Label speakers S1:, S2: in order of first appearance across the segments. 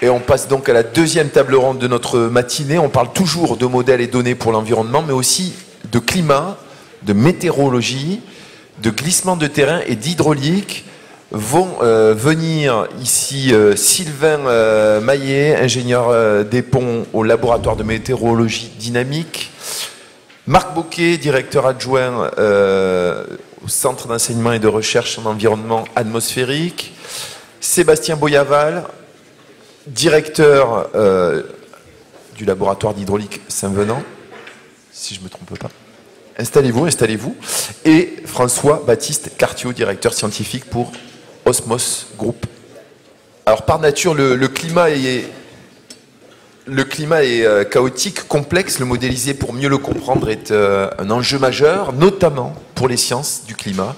S1: Et on passe donc à la deuxième table ronde de notre matinée. On parle toujours de modèles et données pour l'environnement, mais aussi de climat, de météorologie, de glissement de terrain et d'hydraulique. Vont venir ici Sylvain Maillet, ingénieur des ponts au laboratoire de météorologie dynamique, Marc Bocquet, directeur adjoint au Centre d'enseignement et de recherche en environnement atmosphérique, Sébastien Boyaval, directeur du laboratoire d'hydraulique Saint-Venant, si je ne me trompe pas. Installez-vous, installez-vous. Et François-Baptiste Cartiot, directeur scientifique pour Osmos Group. Alors par nature, le climat est chaotique, complexe. Le modéliser pour mieux le comprendre est un enjeu majeur, notamment pour les sciences du climat.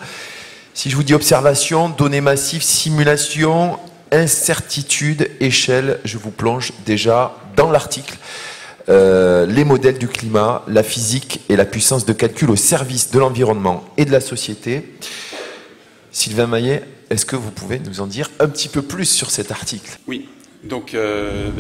S1: Si je vous dis observation, données massives, simulation, incertitude, échelle, je vous plonge déjà dans l'article. Les modèles du climat, la physique et la puissance de calcul au service de l'environnement et de la société. Sylvain Maillet, est-ce que vous pouvez nous en dire un petit peu plus sur cet article?
S2: Oui, donc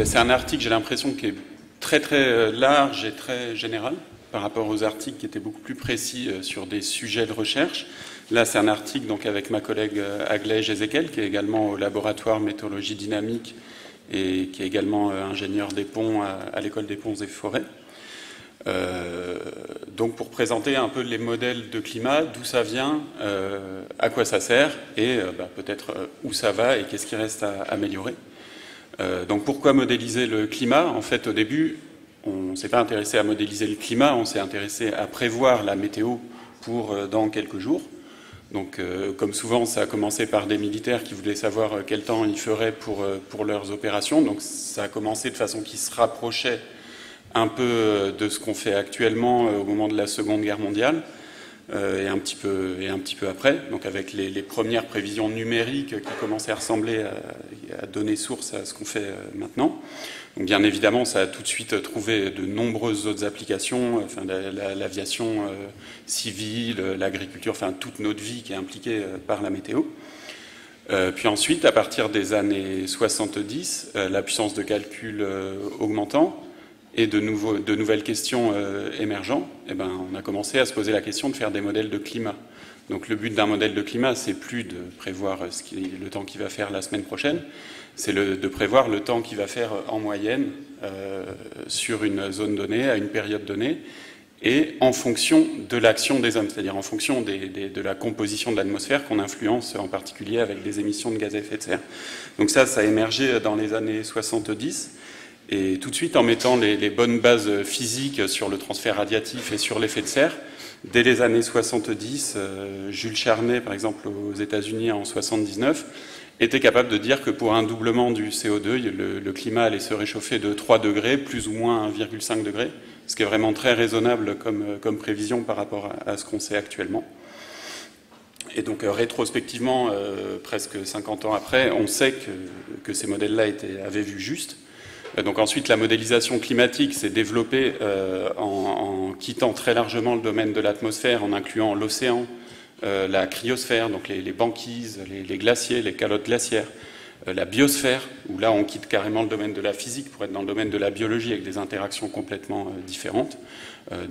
S2: c'est un article, j'ai l'impression, qui est très très large et très général par rapport aux articles qui étaient beaucoup plus précis sur des sujets de recherche. Là, c'est un article donc, avec ma collègue Aglège Ezekiel, qui est également au laboratoire météorologie dynamique et qui est également ingénieur des ponts à l'école des ponts et forêts. Donc pour présenter un peu les modèles de climat, d'où ça vient, à quoi ça sert et peut-être où ça va et qu'est-ce qui reste à améliorer. Donc pourquoi modéliser le climat? En fait, au début, on ne s'est pas intéressé à modéliser le climat, on s'est intéressé à prévoir la météo pour dans quelques jours. Donc, comme souvent, ça a commencé par des militaires qui voulaient savoir quel temps ils feraient pour leurs opérations. Donc, ça a commencé de façon qui se rapprochait un peu de ce qu'on fait actuellement au moment de la Seconde Guerre mondiale et un petit peu après. Donc, avec les premières prévisions numériques qui commençaient à ressembler à donner source à ce qu'on fait maintenant. Donc, bien évidemment, ça a tout de suite trouvé de nombreuses autres applications, enfin, l'aviation civile, l'agriculture, enfin toute notre vie qui est impliquée par la météo. Puis ensuite, à partir des années 70, la puissance de calcul augmentant et de nouvelles questions émergeant, eh ben, on a commencé à se poser la question de faire des modèles de climat. Donc le but d'un modèle de climat, c'est plus de prévoir le temps qu'il va faire la semaine prochaine, c'est de prévoir le temps qu'il va faire en moyenne sur une zone donnée, à une période donnée, et en fonction de l'action des hommes, c'est-à-dire en fonction de la composition de l'atmosphère qu'on influence en particulier avec des émissions de gaz à effet de serre. Donc ça a émergé dans les années 70, et tout de suite en mettant les bonnes bases physiques sur le transfert radiatif et sur l'effet de serre. Dès les années 70, Jules Charnay, par exemple, aux États-Unis en 79, était capable de dire que pour un doublement du CO2, le climat allait se réchauffer de 3 degrés, plus ou moins 1,5 degré, ce qui est vraiment très raisonnable comme prévision par rapport à ce qu'on sait actuellement. Et donc, rétrospectivement, presque 50 ans après, on sait que ces modèles-là avaient vu juste. Donc ensuite, la modélisation climatique s'est développée en quittant très largement le domaine de l'atmosphère, en incluant l'océan, la cryosphère, donc les banquises, les glaciers, les calottes glaciaires, la biosphère, où là on quitte carrément le domaine de la physique pour être dans le domaine de la biologie avec des interactions complètement différentes.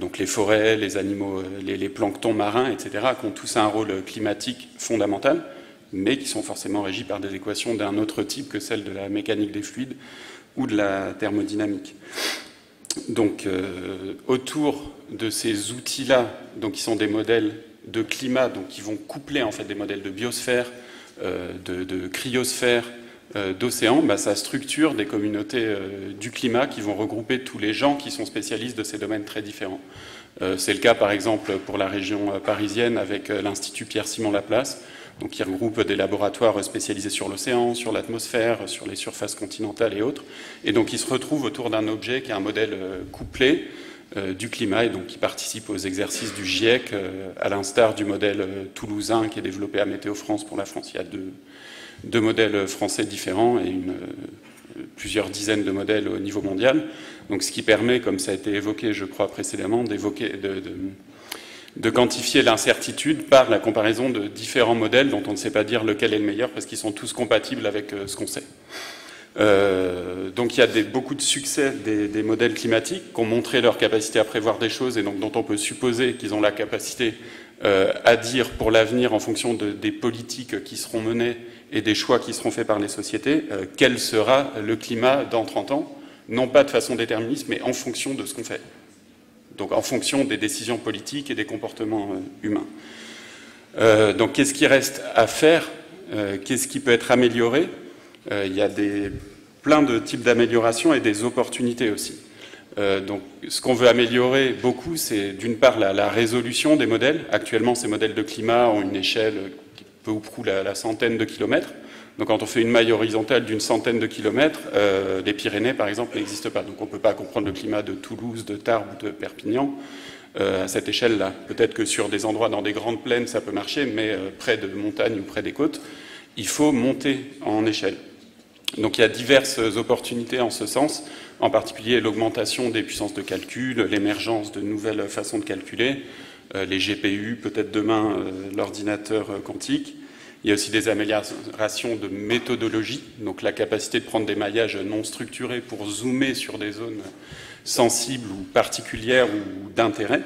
S2: Donc les forêts, les animaux, les planctons marins, etc., qui ont tous un rôle climatique fondamental, mais qui sont forcément régis par des équations d'un autre type que celle de la mécanique des fluides ou de la thermodynamique. Donc, autour de ces outils-là, qui sont des modèles de climat, donc qui vont coupler en fait des modèles de biosphère, de cryosphère, d'océan, ça structure des communautés du climat qui vont regrouper tous les gens qui sont spécialistes de ces domaines très différents. C'est le cas par exemple pour la région parisienne avec l'Institut Pierre-Simon Laplace, donc qui regroupe des laboratoires spécialisés sur l'océan, sur l'atmosphère, sur les surfaces continentales et autres, et donc ils se retrouvent autour d'un objet qui est un modèle couplé du climat, et donc qui participe aux exercices du GIEC, à l'instar du modèle toulousain qui est développé à Météo France pour la France. Il y a deux modèles français différents et plusieurs dizaines de modèles au niveau mondial, donc ce qui permet, comme ça a été évoqué je crois précédemment, de quantifier l'incertitude par la comparaison de différents modèles dont on ne sait pas dire lequel est le meilleur parce qu'ils sont tous compatibles avec ce qu'on sait. Donc il y a beaucoup de succès des modèles climatiques qui ont montré leur capacité à prévoir des choses et donc dont on peut supposer qu'ils ont la capacité à dire pour l'avenir, en fonction des politiques qui seront menées et des choix qui seront faits par les sociétés, quel sera le climat dans 30 ans, non pas de façon déterministe, mais en fonction de ce qu'on fait. Donc en fonction des décisions politiques et des comportements humains. Donc qu'est-ce qui reste à faire? Qu'est-ce qui peut être amélioré? Il y a plein de types d'améliorations et des opportunités aussi. Donc ce qu'on veut améliorer beaucoup, c'est d'une part la résolution des modèles. Actuellement, ces modèles de climat ont une échelle qui peu ou prou la centaine de kilomètres. Donc quand on fait une maille horizontale d'une centaine de kilomètres, les Pyrénées, par exemple, n'existent pas. Donc on ne peut pas comprendre le climat de Toulouse, de Tarbes ou de Perpignan à cette échelle-là. Peut-être que sur des endroits dans des grandes plaines, ça peut marcher, mais près de montagnes ou près des côtes, il faut monter en échelle. Donc il y a diverses opportunités en ce sens, en particulier l'augmentation des puissances de calcul, l'émergence de nouvelles façons de calculer, les GPU, peut-être demain l'ordinateur quantique. Il y a aussi des améliorations de méthodologie, donc la capacité de prendre des maillages non structurés pour zoomer sur des zones sensibles ou particulières ou d'intérêt.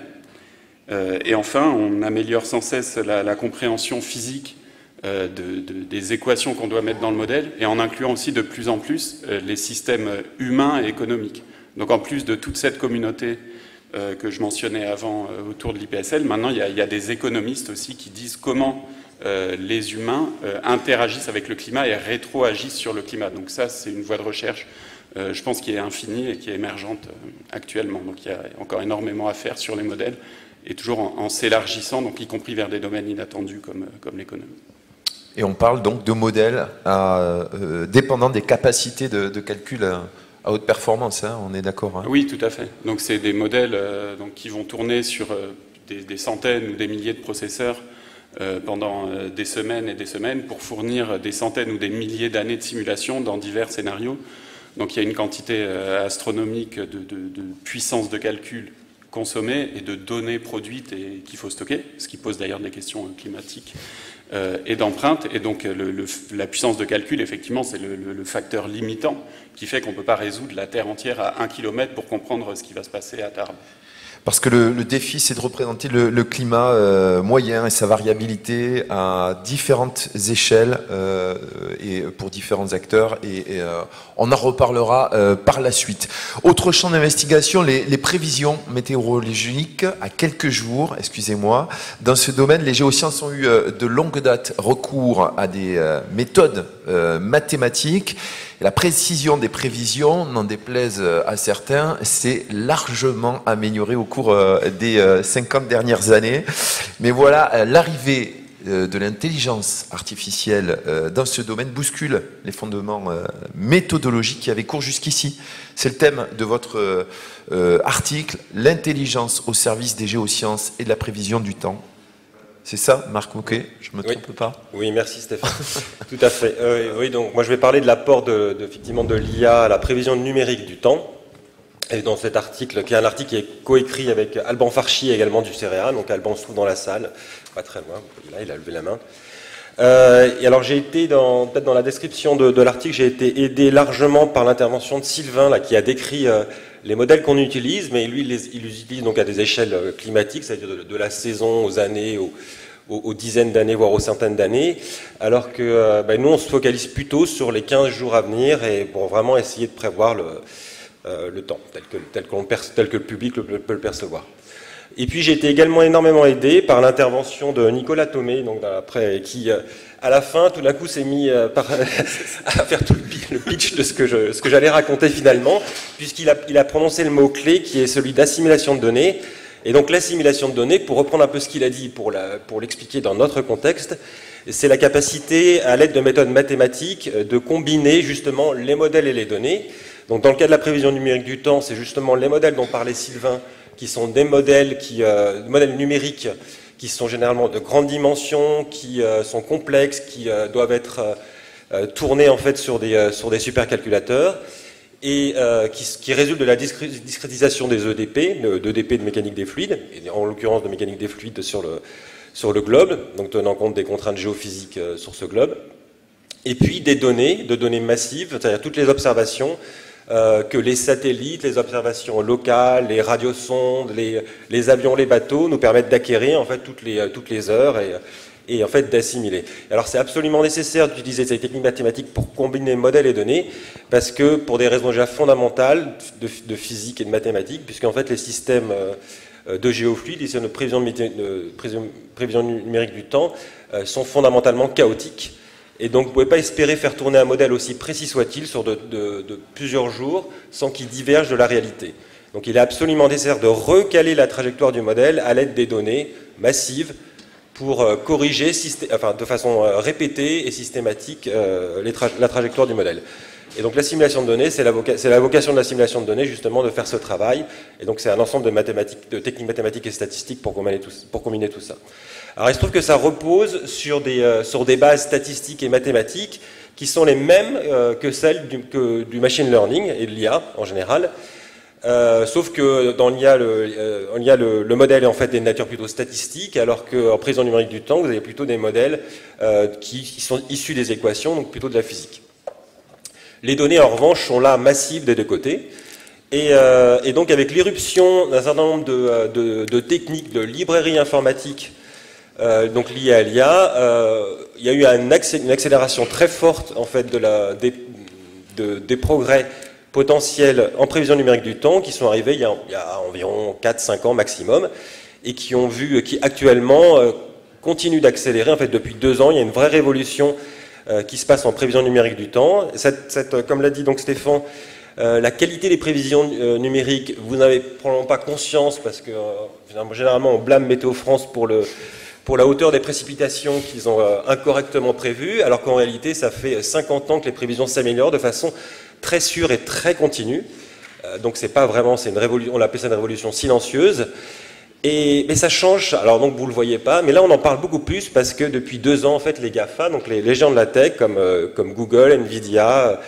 S2: Et enfin, on améliore sans cesse la compréhension physique des équations qu'on doit mettre dans le modèle, et en incluant aussi de plus en plus les systèmes humains et économiques. Donc en plus de toute cette communauté que je mentionnais avant autour de l'IPSL, maintenant il y a des économistes aussi qui disent comment les humains interagissent avec le climat et rétroagissent sur le climat. Donc ça, c'est une voie de recherche, je pense, qui est infinie et qui est émergente actuellement. Donc il y a encore énormément à faire sur les modèles, et toujours en s'élargissant, donc y compris vers des domaines inattendus comme l'économie.
S1: Et on parle donc de modèles dépendant des capacités de calcul à haute performance, hein, on est d'accord, hein?
S2: Oui, tout à fait. Donc c'est des modèles qui vont tourner sur des centaines ou des milliers de processeurs pendant des semaines et des semaines pour fournir des centaines ou des milliers d'années de simulation dans divers scénarios. Donc il y a une quantité astronomique de puissance de calcul consommée et de données produites et qu'il faut stocker, ce qui pose d'ailleurs des questions climatiques et d'empreinte. Et donc la puissance de calcul, effectivement, c'est le facteur limitant qui fait qu'on ne peut pas résoudre la Terre entière à 1 km pour comprendre ce qui va se passer à Tarbes.
S1: Parce que le défi, c'est de représenter le climat moyen et sa variabilité à différentes échelles et pour différents acteurs. Et on en reparlera par la suite. Autre champ d'investigation, les prévisions météorologiques à quelques jours, excusez-moi. Dans ce domaine, les géosciences ont eu de longue date recours à des méthodes mathématiques. La précision des prévisions, n'en déplaise à certains, s'est largement améliorée au cours des 50 dernières années. Mais voilà, l'arrivée de l'intelligence artificielle dans ce domaine bouscule les fondements méthodologiques qui avaient cours jusqu'ici. C'est le thème de votre article, l'intelligence au service des géosciences et de la prévision du temps. C'est ça, Marc Mouquet, je ne me trompe pas?
S3: Oui, merci Stéphane. Tout à fait. Oui, donc moi je vais parler de l'apport effectivement de l'IA à la prévision numérique du temps. Et dans cet article, qui est un article qui est coécrit avec Alban Farchi également du CEREA, donc Alban se trouve dans la salle, pas très loin, là il a levé la main. Et alors j'ai été, peut-être dans la description de l'article, j'ai été aidé largement par l'intervention de Sylvain, là, qui a décrit les modèles qu'on utilise, mais lui il les utilise donc à des échelles climatiques, c'est-à-dire de la saison aux années, aux dizaines d'années, voire aux centaines d'années, alors que nous on se focalise plutôt sur les 15 jours à venir et pour vraiment essayer de prévoir le temps, tel que le public peut le percevoir. Et puis j'ai été également énormément aidé par l'intervention de Nicolas Thomé, donc qui à la fin tout d'un coup s'est mis à faire tout le pitch de ce que j'allais raconter finalement, puisqu'il a prononcé le mot-clé qui est celui d'assimilation de données. Et donc l'assimilation de données, pour reprendre un peu ce qu'il a dit, pour l'expliquer dans notre contexte, c'est la capacité, à l'aide de méthodes mathématiques, de combiner justement les modèles et les données. Donc dans le cas de la prévision numérique du temps, c'est justement les modèles dont parlait Sylvain, qui sont des modèles numériques qui sont généralement de grandes dimensions, qui sont complexes, qui doivent être tournés en fait sur des supercalculateurs et qui résultent de la discrétisation des EDP, d'EDP de mécanique des fluides, et en l'occurrence de mécanique des fluides sur le globe, donc tenant compte des contraintes géophysiques sur ce globe. Et puis des données, de données massives, c'est-à-dire toutes les observations que les satellites, les observations locales, les radiosondes, les avions, les bateaux nous permettent d'acquérir en fait toutes les heures et en fait d'assimiler. Alors c'est absolument nécessaire d'utiliser ces techniques mathématiques pour combiner modèles et données, parce que pour des raisons déjà fondamentales de physique et de mathématiques, puisqu'en fait les systèmes de géofluides, les systèmes de prévision numérique du temps sont fondamentalement chaotiques. Et donc, vous ne pouvez pas espérer faire tourner un modèle aussi précis soit-il sur de plusieurs jours sans qu'il diverge de la réalité. Donc, il est absolument nécessaire de recaler la trajectoire du modèle à l'aide des données massives pour corriger de façon répétée et systématique la trajectoire du modèle. Et donc, la simulation de données, c'est la vocation de la simulation de données, justement, de faire ce travail. Et donc, c'est un ensemble de techniques mathématiques et statistiques pour combiner tout ça. Alors il se trouve que ça repose sur des bases statistiques et mathématiques qui sont les mêmes que celles du machine learning et de l'IA en général, sauf que dans l'IA, le modèle est en fait des natures plutôt statistiques, alors qu'en prévision numérique du temps, vous avez plutôt des modèles qui sont issus des équations, donc plutôt de la physique. Les données en revanche sont là massives des deux côtés. Et donc avec l'irruption d'un certain nombre de techniques de librairies informatiques donc liées à l'IA, il y a eu une accélération très forte en fait des progrès potentiels en prévision numérique du temps qui sont arrivés il y a environ 4-5 ans maximum et qui actuellement continuent d'accélérer. En fait, depuis 2 ans, il y a une vraie révolution qui se passe en prévision numérique du temps. Comme l'a dit donc Stéphane, la qualité des prévisions numériques, vous n'avez probablement pas conscience parce que généralement on blâme Météo France pour la hauteur des précipitations qu'ils ont incorrectement prévues, alors qu'en réalité ça fait 50 ans que les prévisions s'améliorent de façon très sûre et très continue. Donc c'est pas vraiment, c'est une révolution, on appelle ça une révolution silencieuse. Mais ça change, alors donc vous le voyez pas, mais là on en parle beaucoup plus parce que depuis 2 ans en fait les GAFA, donc les géants de la tech comme Google, Nvidia,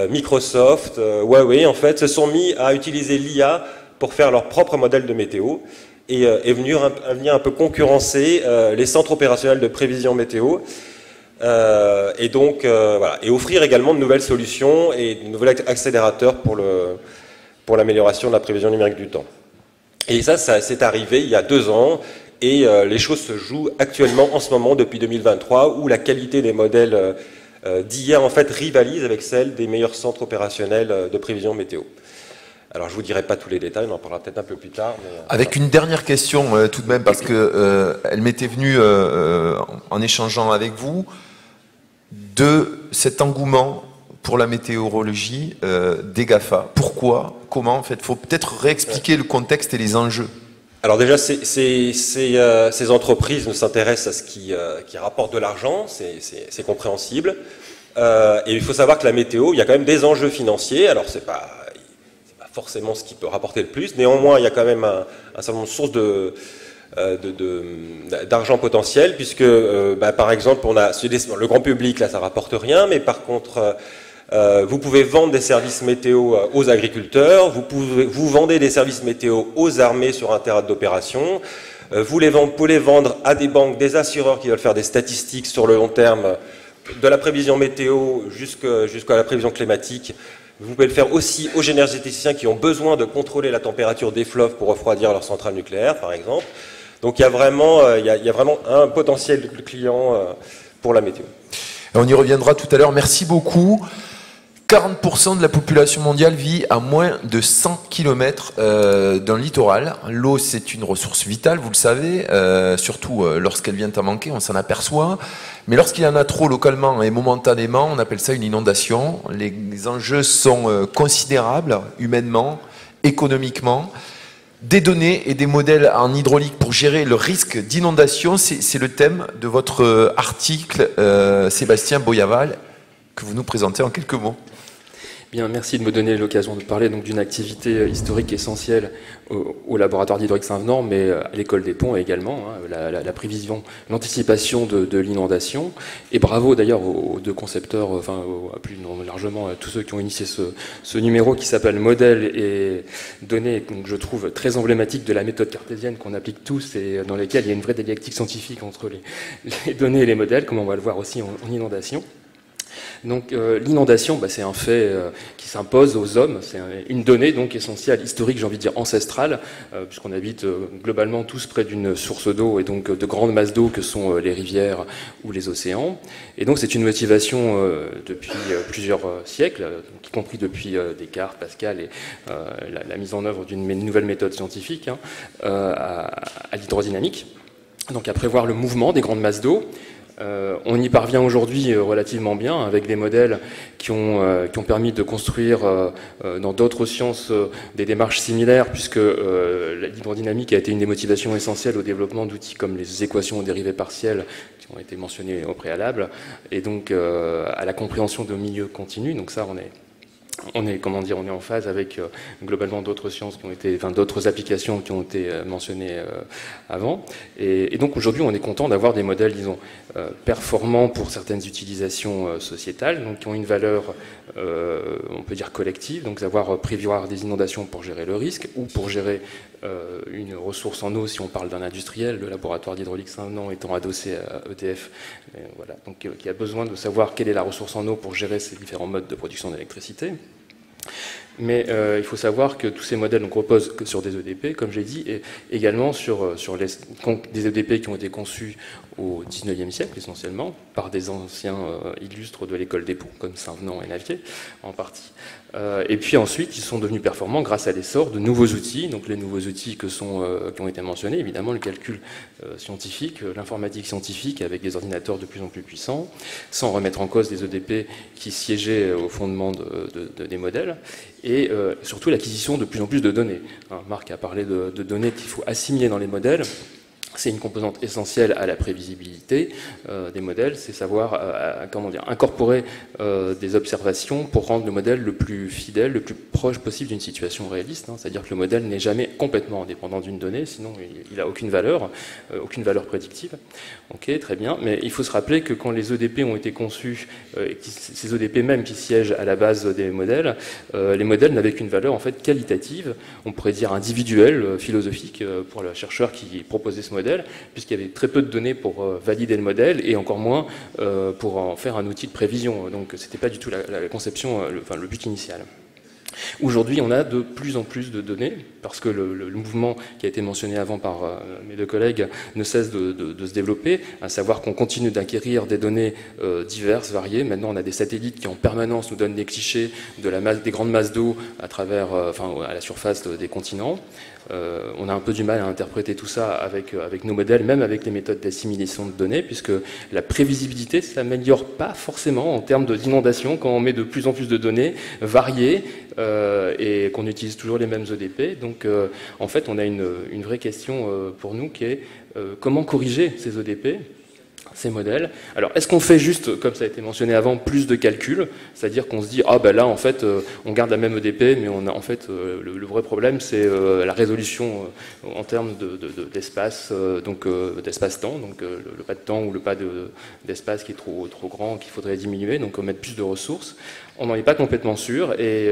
S3: Microsoft, Huawei en fait se sont mis à utiliser l'IA pour faire leur propre modèle de météo et venir un peu concurrencer les centres opérationnels de prévision météo et donc voilà, et offrir également de nouvelles solutions et de nouveaux accélérateurs pour l'amélioration de la prévision numérique du temps. Et ça c'est arrivé il y a 2 ans et les choses se jouent actuellement en ce moment depuis 2023 où la qualité des modèles d'IA en fait rivalise avec celle des meilleurs centres opérationnels de prévision météo. Alors je ne vous dirai pas tous les détails, on en parlera peut-être un peu plus tard. Mais,
S1: avec une dernière question tout de même, parce que elle m'était venue en échangeant avec vous, de cet engouement pour la météorologie des GAFA. Pourquoi? Comment? En fait, il faut peut-être réexpliquer le contexte et les enjeux.
S3: Alors déjà, ces entreprises s'intéressent à ce qui rapporte de l'argent, c'est compréhensible. Et il faut savoir que la météo, il y a quand même des enjeux financiers. Alors c'est pas forcément ce qui peut rapporter le plus. Néanmoins, il y a quand même un certain nombre de sources d'argent potentiel, puisque par exemple, on a le grand public, là ça rapporte rien, mais par contre, vous pouvez vendre des services météo aux agriculteurs, vous vendez des services météo aux armées sur un théâtre d'opération, vous pouvez les vendre à des banques, des assureurs qui veulent faire des statistiques sur le long terme, de la prévision météo jusqu'à la prévision climatique. Vous pouvez le faire aussi aux énergéticiens qui ont besoin de contrôler la température des fleuves pour refroidir leurs centrales nucléaires, par exemple. Donc il y a vraiment un potentiel de client pour la météo.
S1: On y reviendra tout à l'heure. Merci beaucoup. 40% de la population mondiale vit à moins de 100 km d'un littoral. L'eau, c'est une ressource vitale, vous le savez, surtout lorsqu'elle vient à manquer, on s'en aperçoit. Mais lorsqu'il y en a trop localement et momentanément, on appelle ça une inondation. Les enjeux sont considérables, humainement, économiquement. Des données et des modèles en hydraulique pour gérer le risque d'inondation, c'est le thème de votre article, Sébastien Boyaval, que vous nous présentez en quelques mots.
S4: Bien, merci de me donner l'occasion de parler d'une activité historique essentielle au laboratoire d'hydraulique Saint-Venant, mais à l'école des ponts également, la prévision, l'anticipation de l'inondation. Et bravo d'ailleurs aux 2 concepteurs, enfin plus largement à tous ceux qui ont initié ce numéro qui s'appelle Modèles et données, donc je trouve très emblématique de la méthode cartésienne qu'on applique tous et dans lesquelles il y a une vraie dialectique scientifique entre les données et les modèles, comme on va le voir aussi en inondation. Donc l'inondation, c'est un fait qui s'impose aux hommes, c'est une donnée donc essentielle, historique, j'ai envie de dire ancestrale, puisqu'on habite globalement tous près d'une source d'eau et donc de grandes masses d'eau que sont les rivières ou les océans. Et donc c'est une motivation depuis plusieurs siècles, y compris depuis Descartes, Pascal et la mise en œuvre d'une nouvelle méthode scientifique à l'hydrodynamique, donc à prévoir le mouvement des grandes masses d'eau. On y parvient aujourd'hui relativement bien avec des modèles qui ont permis de construire dans d'autres sciences des démarches similaires, puisque l'hydrodynamique a été une des motivations essentielles au développement d'outils comme les équations aux dérivées partielles qui ont été mentionnées au préalable, et donc à la compréhension de milieux continus. Donc ça, on est en phase avec globalement d'autres sciences qui ont été, d'autres applications qui ont été mentionnées avant. Et donc aujourd'hui, on est content d'avoir des modèles, disons, performants pour certaines utilisations sociétales, donc qui ont une valeur, on peut dire collective, donc savoir prévoir des inondations pour gérer le risque ou pour gérer une ressource en eau, si on parle d'un industriel, le laboratoire d'hydraulique Saint-Venant étant adossé à EDF, voilà, donc qui a besoin de savoir quelle est la ressource en eau pour gérer ces différents modes de production d'électricité. Mais il faut savoir que tous ces modèles reposent que sur des EDP, comme j'ai dit, et également sur des EDP qui ont été conçus au XIXe siècle, essentiellement, par des anciens illustres de l'école des ponts, comme Saint-Venant et Navier, en partie. Et puis ensuite, ils sont devenus performants grâce à l'essor de nouveaux outils, donc les nouveaux outils qui ont été mentionnés, évidemment, le calcul scientifique, l'informatique scientifique, avec des ordinateurs de plus en plus puissants, sans remettre en cause des EDP qui siégeaient au fondement des modèles, et surtout l'acquisition de plus en plus de données. Marc a parlé de données qu'il faut assimiler dans les modèles. C'est une composante essentielle à la prévisibilité des modèles, c'est savoir incorporer des observations pour rendre le modèle le plus fidèle, le plus proche possible d'une situation réaliste. C'est-à-dire que le modèle n'est jamais complètement indépendant d'une donnée, sinon il n'a aucune valeur prédictive. Ok, très bien. Mais il faut se rappeler que quand les EDP ont été conçus, ces EDP même qui siègent à la base des modèles, les modèles n'avaient qu'une valeur en fait qualitative, on pourrait dire individuelle, philosophique, pour le chercheur qui proposait ce modèle, puisqu'il y avait très peu de données pour valider le modèle et encore moins pour en faire un outil de prévision. Donc ce n'était pas du tout la conception, le but initial. Aujourd'hui, on a de plus en plus de données, parce que le mouvement qui a été mentionné avant par mes deux collègues ne cesse de se développer, à savoir qu'on continue d'acquérir des données diverses, variées. Maintenant, on a des satellites qui en permanence nous donnent des clichés des grandes masses d'eau à la surface des continents. On a un peu du mal à interpréter tout ça avec nos modèles, même avec les méthodes d'assimilation de données, puisque la prévisibilité ne s'améliore pas forcément en termes d'inondation quand on met de plus en plus de données variées et qu'on utilise toujours les mêmes EDP. Donc en fait, on a une vraie question pour nous qui est comment corriger ces EDP, ces modèles. Alors, est-ce qu'on fait juste, comme ça a été mentionné avant, plus de calculs, c'est-à-dire qu'on se dit, là, en fait, on garde la même EDP, mais on a, en fait, le vrai problème, c'est la résolution en termes d'espace, d'espace-temps, donc le pas de temps ou le pas d'espace qui est trop grand, qu'il faudrait diminuer, donc mettre plus de ressources. On n'en est pas complètement sûr, et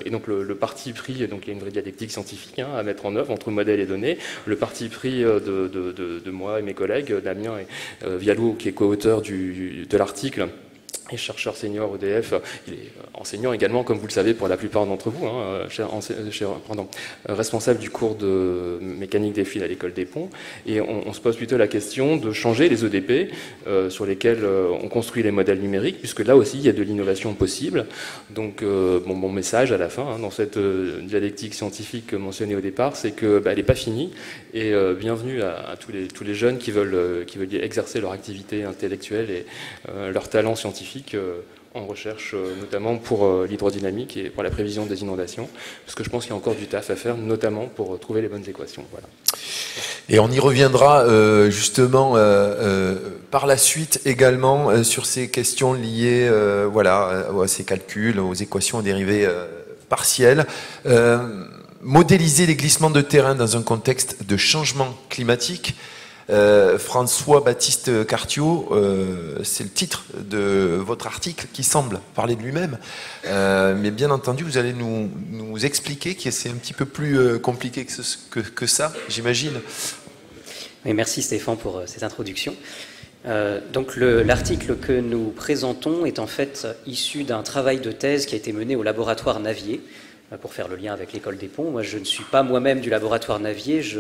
S4: donc le parti pris, donc il y a une vraie dialectique scientifique à mettre en œuvre entre modèles et données. Le parti pris de moi et mes collègues, Damien et Vialou, qui est co-auteur de l'article, et chercheur senior EDF, il est enseignant également, comme vous le savez pour la plupart d'entre vous, responsable du cours de mécanique des fils à l'école des ponts, et on se pose plutôt la question de changer les EDP sur lesquels on construit les modèles numériques, puisque là aussi il y a de l'innovation possible. Donc mon message à la fin, dans cette dialectique scientifique mentionnée au départ, c'est qu'elle n'est pas finie, et bienvenue à tous les jeunes qui veulent exercer leur activité intellectuelle et leur talent scientifique en recherche, notamment pour l'hydrodynamique et pour la prévision des inondations, parce que je pense qu'il y a encore du taf à faire, notamment pour trouver les bonnes équations. Voilà.
S1: Et on y reviendra justement par la suite également sur ces questions liées à ces calculs, aux équations aux dérivées partielles. Modéliser les glissements de terrain dans un contexte de changement climatique. François-Baptiste Cartiot, c'est le titre de votre article qui semble parler de lui-même, mais bien entendu vous allez nous expliquer que c'est un petit peu plus compliqué que ça, j'imagine.
S5: Oui, merci Stéphane pour cette introduction. Donc l'article que nous présentons est en fait issu d'un travail de thèse qui a été mené au laboratoire Navier, pour faire le lien avec l'école des ponts. Moi, je ne suis pas moi-même du laboratoire Navier, je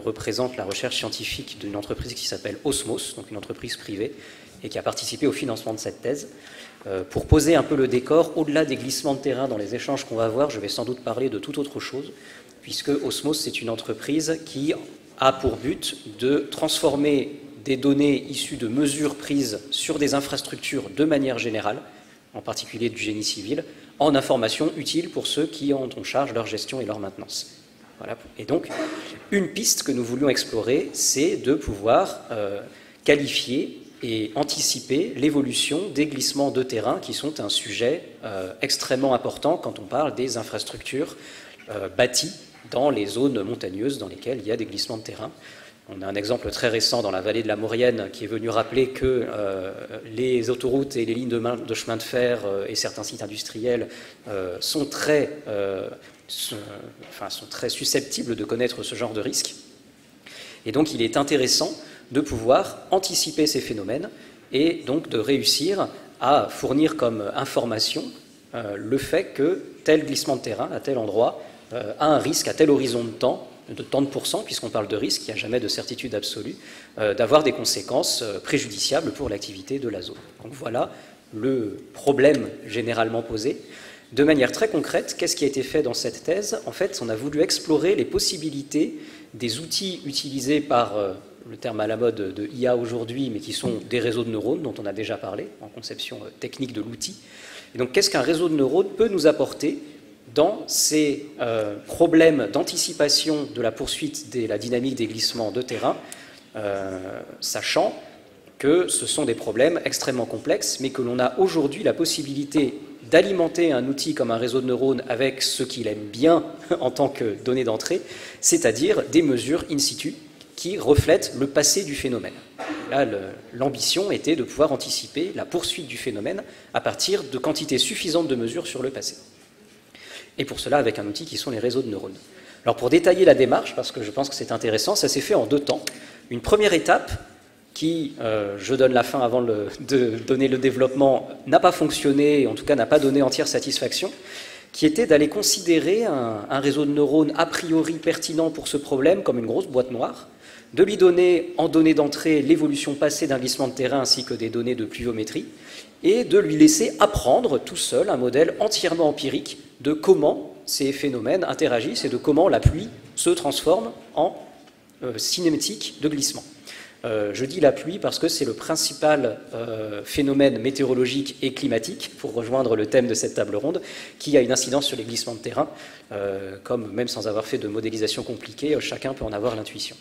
S5: représente la recherche scientifique d'une entreprise qui s'appelle Osmos, donc une entreprise privée, et qui a participé au financement de cette thèse. Pour poser un peu le décor, au-delà des glissements de terrain dans les échanges qu'on va avoir, je vais sans doute parler de toute autre chose, puisque Osmos, c'est une entreprise qui a pour but de transformer des données issues de mesures prises sur des infrastructures de manière générale, en particulier du génie civil, en informations utiles pour ceux qui en ont charge leur gestion et leur maintenance. Voilà. Et donc, une piste que nous voulions explorer, c'est de pouvoir qualifier et anticiper l'évolution des glissements de terrain qui sont un sujet extrêmement important quand on parle des infrastructures bâties dans les zones montagneuses dans lesquelles il y a des glissements de terrain. On a un exemple très récent dans la vallée de la Maurienne qui est venu rappeler que les autoroutes et les lignes de chemin de fer et certains sites industriels sont très susceptibles de connaître ce genre de risque. Et donc il est intéressant de pouvoir anticiper ces phénomènes et donc de réussir à fournir comme information le fait que tel glissement de terrain à tel endroit a un risque à tel horizon de temps de tant de pourcents, puisqu'on parle de risque, il n'y a jamais de certitude absolue, d'avoir des conséquences préjudiciables pour l'activité de la zone. Donc voilà le problème généralement posé. De manière très concrète, qu'est-ce qui a été fait dans cette thèse? En fait, on a voulu explorer les possibilités des outils utilisés par, le terme à la mode de IA aujourd'hui, mais qui sont des réseaux de neurones, dont on a déjà parlé, en conception technique de l'outil. Et donc, qu'est-ce qu'un réseau de neurones peut nous apporter dans ces problèmes d'anticipation de la poursuite de la dynamique des glissements de terrain, sachant que ce sont des problèmes extrêmement complexes, mais que l'on a aujourd'hui la possibilité d'alimenter un outil comme un réseau de neurones avec ce qu'il aime bien en tant que donnée d'entrée, c'est-à-dire des mesures in situ qui reflètent le passé du phénomène. Là, l'ambition était de pouvoir anticiper la poursuite du phénomène à partir de quantités suffisantes de mesures sur le passé. Et pour cela, avec un outil qui sont les réseaux de neurones. Alors pour détailler la démarche, parce que je pense que c'est intéressant, ça s'est fait en 2 temps. Une première étape qui, je donne la fin avant de donner le développement, n'a pas fonctionné, en tout cas n'a pas donné entière satisfaction, qui était d'aller considérer un réseau de neurones a priori pertinent pour ce problème comme une grosse boîte noire, de lui donner en données d'entrée l'évolution passée d'un glissement de terrain ainsi que des données de pluviométrie, et de lui laisser apprendre tout seul un modèle entièrement empirique de comment ces phénomènes interagissent et de comment la pluie se transforme en cinématique de glissement. Je dis la pluie parce que c'est le principal phénomène météorologique et climatique, pour rejoindre le thème de cette table ronde, qui a une incidence sur les glissements de terrain, comme même sans avoir fait de modélisation compliquée, chacun peut en avoir l'intuition.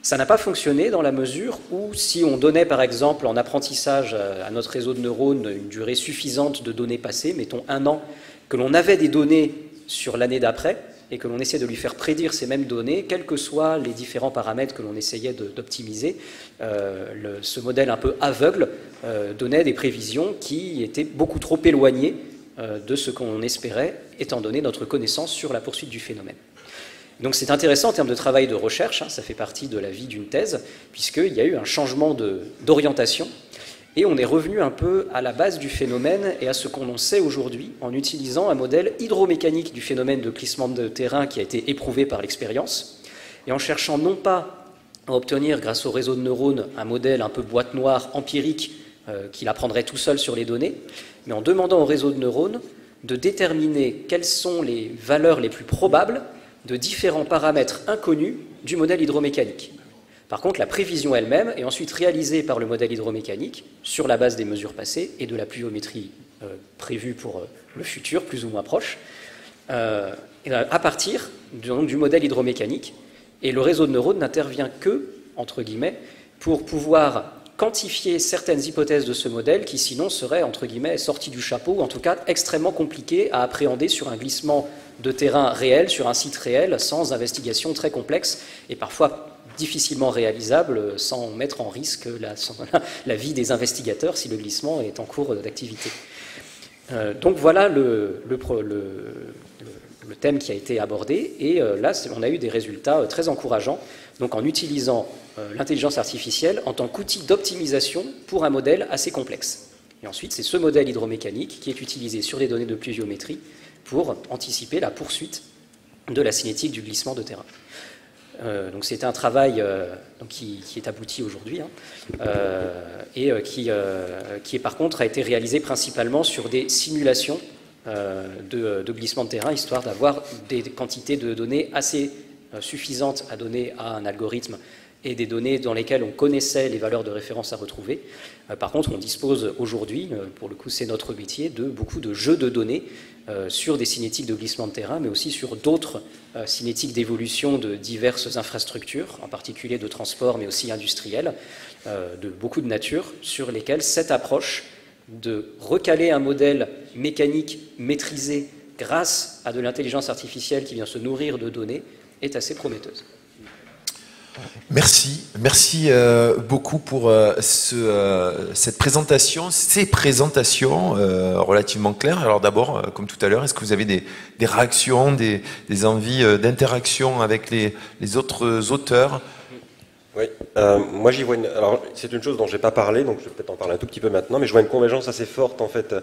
S5: Ça n'a pas fonctionné dans la mesure où, si on donnait par exemple en apprentissage à notre réseau de neurones une durée suffisante de données passées, mettons 1 an, que l'on avait des données sur l'année d'après, et que l'on essayait de lui faire prédire ces mêmes données, quels que soient les différents paramètres que l'on essayait d'optimiser, ce modèle un peu aveugle donnait des prévisions qui étaient beaucoup trop éloignées de ce qu'on espérait, étant donné notre connaissance sur la poursuite du phénomène. Donc c'est intéressant en termes de travail de recherche, hein, ça fait partie de la vie d'une thèse, puisqu'il y a eu un changement d'orientation, et on est revenu un peu à la base du phénomène et à ce qu'on en sait aujourd'hui en utilisant un modèle hydromécanique du phénomène de glissement de terrain qui a été éprouvé par l'expérience, et en cherchant non pas à obtenir, grâce au réseau de neurones, un modèle un peu boîte noire empirique qu'il apprendrait tout seul sur les données, mais en demandant au réseau de neurones de déterminer quelles sont les valeurs les plus probables de différents paramètres inconnus du modèle hydromécanique. Par contre, la prévision elle-même est ensuite réalisée par le modèle hydromécanique sur la base des mesures passées et de la pluviométrie prévue pour le futur, plus ou moins proche, à partir du modèle hydromécanique. Et le réseau de neurones n'intervient que, entre guillemets, pour pouvoir quantifier certaines hypothèses de ce modèle qui sinon seraient, entre guillemets, sorties du chapeau, ou en tout cas extrêmement compliquées à appréhender sur un glissement de terrain réel, sur un site réel, sans investigation très complexe et parfois difficilement réalisable sans mettre en risque la vie des investigateurs si le glissement est en cours d'activité. Donc voilà le thème qui a été abordé. Et là, on a eu des résultats très encourageants, donc en utilisant l'intelligence artificielle en tant qu'outil d'optimisation pour un modèle assez complexe. Et ensuite, c'est ce modèle hydromécanique qui est utilisé sur des données de pluviométrie pour anticiper la poursuite de la cinétique du glissement de terrain. Donc c'est un travail qui est abouti aujourd'hui et qui par contre a été réalisé principalement sur des simulations de glissement de terrain, histoire d'avoir des quantités de données assez suffisantes à donner à un algorithme et des données dans lesquelles on connaissait les valeurs de référence à retrouver. Par contre, on dispose aujourd'hui, pour le coup c'est notre métier, de beaucoup de jeux de données sur des cinétiques de glissement de terrain, mais aussi sur d'autres cinétiques d'évolution de diverses infrastructures, en particulier de transport, mais aussi industrielles, de beaucoup de nature, sur lesquelles cette approche de recaler un modèle mécanique maîtrisé grâce à de l'intelligence artificielle qui vient se nourrir de données est assez prometteuse.
S1: Merci beaucoup pour cette présentation, ces présentations relativement claires. Alors d'abord, comme tout à l'heure, est-ce que vous avez des réactions, des envies d'interaction avec les autres auteurs?
S3: Oui, moi j'y vois alors c'est une chose dont j'ai pas parlé, donc je vais peut-être en parler un tout petit peu maintenant, mais je vois une convergence assez forte en fait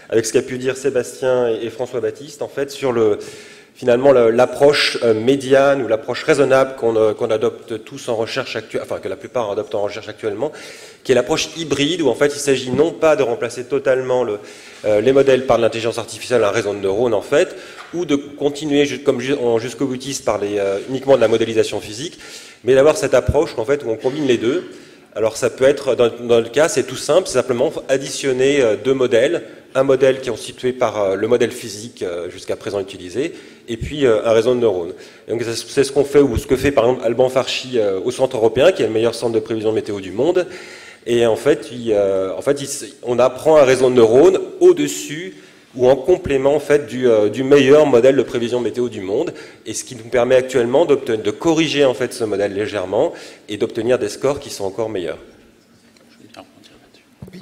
S3: avec ce qu'a pu dire Sébastien et François Baptiste en fait sur finalement l'approche médiane ou l'approche raisonnable qu'on adopte tous en recherche actuelle, enfin que la plupart adoptent en recherche actuellement, qui est l'approche hybride où en fait il s'agit non pas de remplacer totalement les modèles par l'intelligence artificielle, un réseau de neurones en fait, ou de continuer comme jusqu'au boutiste par uniquement de la modélisation physique, mais d'avoir cette approche en fait où on combine les deux. Alors ça peut être, dans le cas, c'est tout simple, c'est simplement additionner deux modèles, un modèle qui est constitué par le modèle physique jusqu'à présent utilisé, et puis un réseau de neurones. Et donc c'est ce qu'on fait, ou ce que fait par exemple Alban Farshi au Centre européen, qui est le meilleur centre de prévision météo du monde. Et en fait, on apprend un réseau de neurones au-dessus ou en complément en fait du meilleur modèle de prévision météo du monde, et ce qui nous permet actuellement de corriger en fait ce modèle légèrement et d'obtenir des scores qui sont encore meilleurs.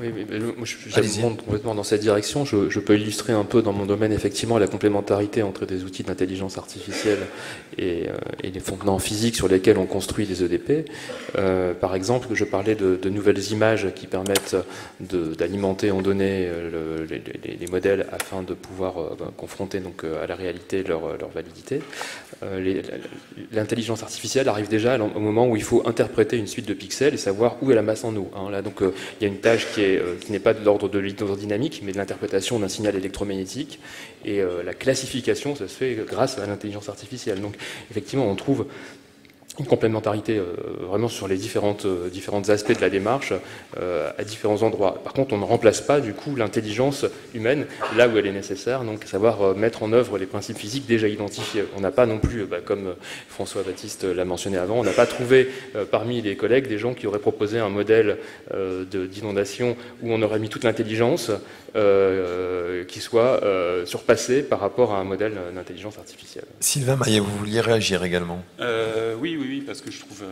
S4: Oui, moi je monte complètement dans cette direction. Je peux illustrer un peu dans mon domaine effectivement la complémentarité entre des outils d'intelligence artificielle et les fondements physiques sur lesquels on construit des EDP. Par exemple, je parlais de nouvelles images qui permettent d'alimenter en données les modèles afin de pouvoir confronter donc à la réalité leur validité. L'intelligence artificielle arrive déjà au moment où il faut interpréter une suite de pixels et savoir où est la masse en eau. Là, donc il y a une tâche qui n'est pas de l'ordre de l'hydrodynamique, mais de l'interprétation d'un signal électromagnétique. Et la classification, ça se fait grâce à l'intelligence artificielle. Donc, effectivement, on trouve une complémentarité vraiment sur les différents aspects de la démarche à différents endroits. Par contre, on ne remplace pas du coup l'intelligence humaine là où elle est nécessaire, donc savoir mettre en œuvre les principes physiques déjà identifiés. On n'a pas non plus, comme François Baptiste l'a mentionné avant, on n'a pas trouvé parmi les collègues des gens qui auraient proposé un modèle d'inondation où on aurait mis toute l'intelligence qui soit surpassée par rapport à un modèle d'intelligence artificielle.
S1: Sylvain Maillet, vous vouliez réagir également?
S2: Oui, parce que je trouve...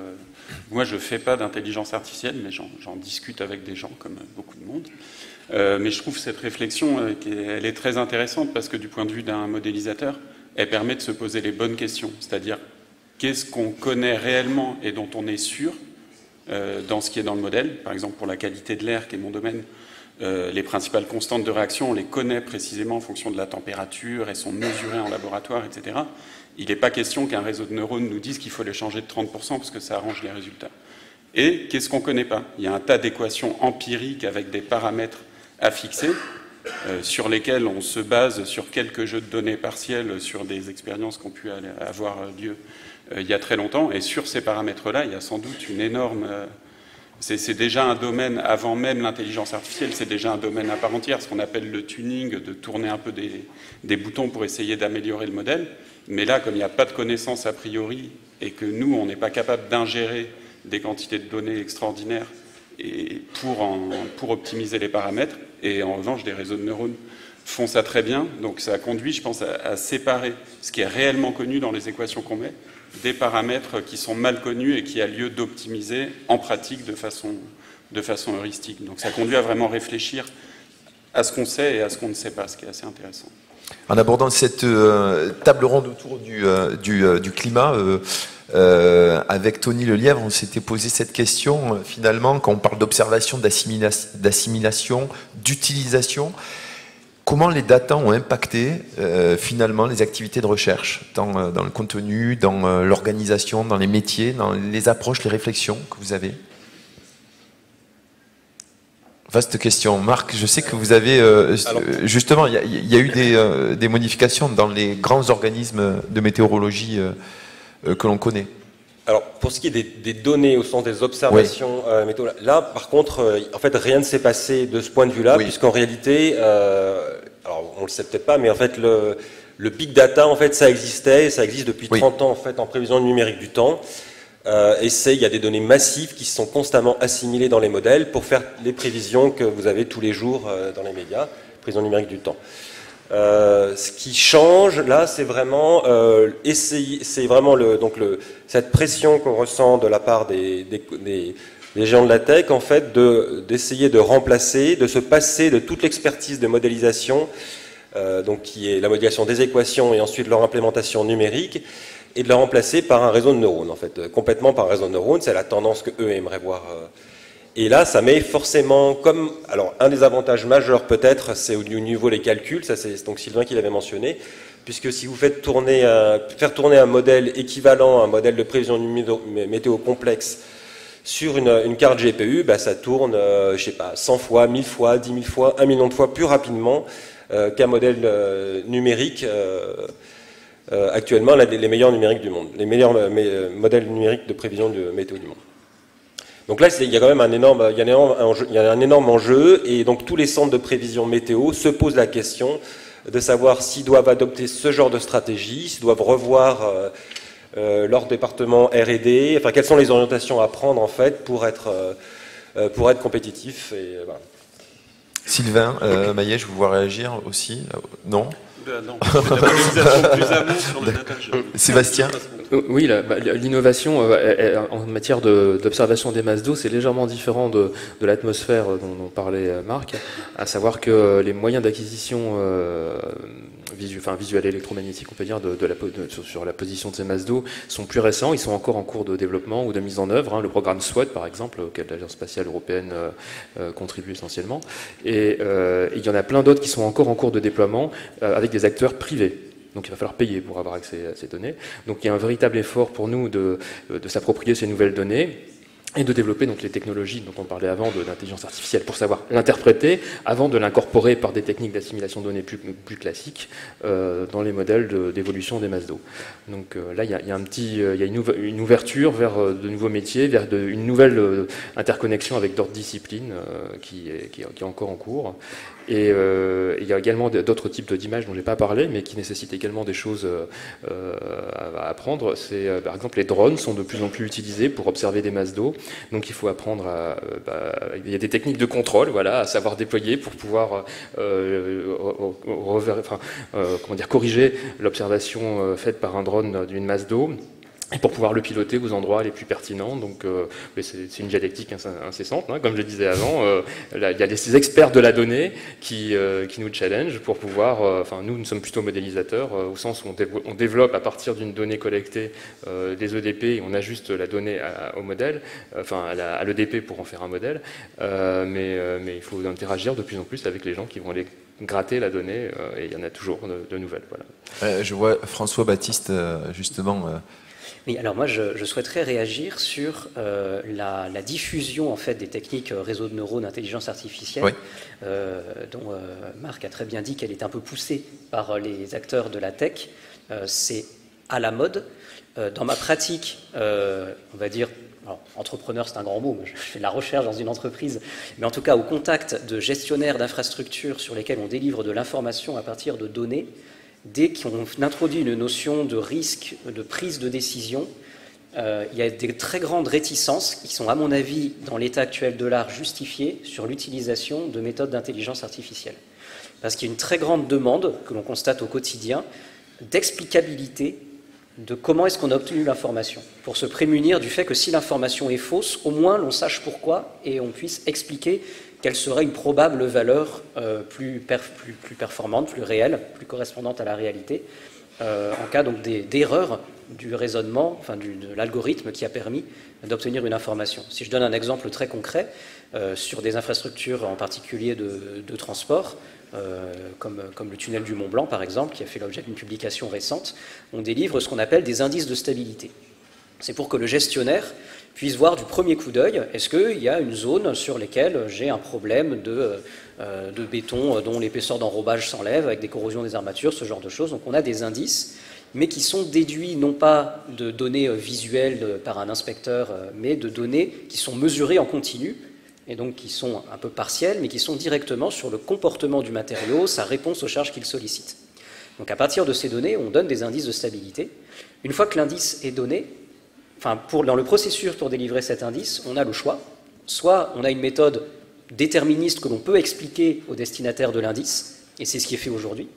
S2: moi, je ne fais pas d'intelligence artificielle, mais j'en discute avec des gens, comme beaucoup de monde. Mais je trouve cette réflexion, elle est très intéressante, parce que du point de vue d'un modélisateur, elle permet de se poser les bonnes questions. C'est-à-dire, qu'est-ce qu'on connaît réellement et dont on est sûr dans ce qui est dans le modèle? Par exemple, pour la qualité de l'air, qui est mon domaine, les principales constantes de réaction, on les connaît précisément en fonction de la température, elles sont mesurées en laboratoire, etc. Il n'est pas question qu'un réseau de neurones nous dise qu'il faut les changer de 30% parce que ça arrange les résultats. Et qu'est-ce qu'on ne connaît pas? Il y a un tas d'équations empiriques avec des paramètres à fixer sur lesquels on se base sur quelques jeux de données partiels sur des expériences qui ont pu avoir lieu il y a très longtemps. Et sur ces paramètres-là, il y a sans doute une énorme... C'est déjà un domaine, avant même l'intelligence artificielle, c'est déjà un domaine à part entière, ce qu'on appelle le tuning, de tourner un peu des boutons pour essayer d'améliorer le modèle. Mais là, comme il n'y a pas de connaissances a priori, et que nous, on n'est pas capable d'ingérer des quantités de données extraordinaires et pour optimiser les paramètres, et en revanche, des réseaux de neurones font ça très bien, donc ça conduit, je pense, à séparer ce qui est réellement connu dans les équations qu'on met, des paramètres qui sont mal connus et qui a lieu d'optimiser en pratique de façon heuristique. Donc ça conduit à vraiment réfléchir à ce qu'on sait et à ce qu'on ne sait pas, ce qui est assez intéressant.
S1: En abordant cette table ronde autour du climat, avec Tony Lelièvre, on s'était posé cette question, finalement, quand on parle d'observation, d'assimilation, d'utilisation, comment les data ont impacté finalement les activités de recherche, dans le contenu, dans l'organisation, dans les métiers, dans les approches, les réflexions que vous avez? Vaste question. Marc, je sais que vous avez... justement, il y a eu des modifications dans les grands organismes de météorologie que l'on connaît.
S3: Alors, pour ce qui est des données au sens des observations météo, là, par contre, en fait, rien ne s'est passé de ce point de vue-là, puisqu'en réalité, alors on le sait peut-être pas, mais en fait, le big data, en fait, ça existait, et ça existe depuis 30 ans, en fait, en prévision numérique du temps. Et il y a des données massives qui sont constamment assimilées dans les modèles pour faire les prévisions que vous avez tous les jours dans les médias, prévision numérique du temps. Ce qui change là, c'est vraiment cette pression qu'on ressent de la part des géants de la tech, en fait, d'essayer de remplacer, de se passer de toute l'expertise de modélisation, donc qui est la modélisation des équations et ensuite leur implémentation numérique, et de la remplacer par un réseau de neurones, en fait, complètement par un réseau de neurones. C'est la tendance que eux aimeraient voir. Et là, ça met forcément comme... Alors, un des avantages majeurs, peut-être, c'est au niveau des calculs. Ça, c'est donc Sylvain qui l'avait mentionné. Puisque si vous faites faire tourner un modèle équivalent à un modèle de prévision météo complexe sur une carte GPU, bah, ça tourne, je sais pas, 100 fois, 1000 fois, 10 000 fois, 1 million de fois plus rapidement qu'un modèle numérique... actuellement, les meilleurs numériques du monde, les meilleurs modèles numériques de prévision de météo du monde. Donc là, il y a quand même un énorme enjeu, et donc tous les centres de prévision météo se posent la question de savoir s'ils doivent adopter ce genre de stratégie, s'ils doivent revoir leur département R&D, enfin quelles sont les orientations à prendre en fait pour être compétitifs. Et, voilà.
S1: Sylvain, Maillet, je vous vois réagir aussi. Non?
S2: Non, plus amont sur le data.
S1: Sébastien?
S4: Oui, l'innovation en matière d'observation des masses d'eau, c'est légèrement différent de l'atmosphère dont parlait Marc, à savoir que les moyens d'acquisition visuelle électromagnétique, on peut dire, sur la position de ces masses d'eau sont plus récents, ils sont encore en cours de développement ou de mise en œuvre. Le programme SWOT, par exemple, auquel l'Agence spatiale européenne contribue essentiellement, et il y en a plein d'autres qui sont encore en cours de déploiement avec des acteurs privés. Donc il va falloir payer pour avoir accès à ces données. Donc il y a un véritable effort pour nous de s'approprier ces nouvelles données et de développer donc les technologies dont on parlait avant d'intelligence artificielle pour savoir l'interpréter avant de l'incorporer par des techniques d'assimilation de données plus classiques dans les modèles d'évolution des masses d'eau. Donc là il y a une ouverture vers de nouveaux métiers, vers une nouvelle interconnexion avec d'autres disciplines qui est encore en cours. Et il y a également d'autres types d'images dont je n'ai pas parlé, mais qui nécessitent également des choses à apprendre. Par exemple, les drones sont de plus en plus utilisés pour observer des masses d'eau. Donc il faut apprendre il y a des techniques de contrôle, voilà, à savoir déployer pour pouvoir corriger l'observation faite par un drone d'une masse d'eau, et pour pouvoir le piloter aux endroits les plus pertinents. Donc c'est une dialectique incessante, hein, comme je le disais avant. Il y a des experts de la donnée qui nous challenge pour pouvoir... nous sommes plutôt modélisateurs, au sens où on développe à partir d'une donnée collectée des EDP, et on ajuste la donnée au modèle, à l'EDP pour en faire un modèle. Mais il faut interagir de plus en plus avec les gens qui vont aller gratter la donnée, et il y en a toujours de nouvelles. Voilà.
S1: Je vois François Baptiste, justement...
S5: Oui, alors moi je souhaiterais réagir sur la diffusion en fait des techniques réseau de neurones, intelligence artificielle, dont Marc a très bien dit qu'elle est un peu poussée par les acteurs de la tech. C'est à la mode. Dans ma pratique, on va dire, alors, entrepreneur c'est un grand mot, je fais de la recherche dans une entreprise, mais en tout cas au contact de gestionnaires d'infrastructures sur lesquels on délivre de l'information à partir de données. Dès qu'on introduit une notion de risque, de prise de décision, il y a des très grandes réticences qui sont, à mon avis, dans l'état actuel de l'art, justifiées sur l'utilisation de méthodes d'intelligence artificielle. Parce qu'il y a une très grande demande, que l'on constate au quotidien, d'explicabilité de comment est-ce qu'on a obtenu l'information, pour se prémunir du fait que si l'information est fausse, au moins l'on sache pourquoi et on puisse expliquer quelle serait une probable valeur plus performante, plus réelle, plus correspondante à la réalité, en cas donc d'erreur du raisonnement, enfin de l'algorithme qui a permis d'obtenir une information. Si je donne un exemple très concret, sur des infrastructures en particulier de transport, comme le tunnel du Mont Blanc par exemple, qui a fait l'objet d'une publication récente, on délivre ce qu'on appelle des indices de stabilité. C'est pour que le gestionnaire puisse voir du premier coup d'œil, est-ce qu'il y a une zone sur laquelle j'ai un problème de béton dont l'épaisseur d'enrobage s'enlève avec des corrosions des armatures, ce genre de choses. Donc on a des indices, mais qui sont déduits non pas de données visuelles par un inspecteur, mais de données qui sont mesurées en continu, et donc qui sont un peu partielles, mais qui sont directement sur le comportement du matériau, sa réponse aux charges qu'il sollicite. Donc à partir de ces données, on donne des indices de stabilité. Une fois que l'indice est donné, dans le processus pour délivrer cet indice, on a le choix. Soit on a une méthode déterministe que l'on peut expliquer au destinataire de l'indice, et c'est ce qui est fait aujourd'hui.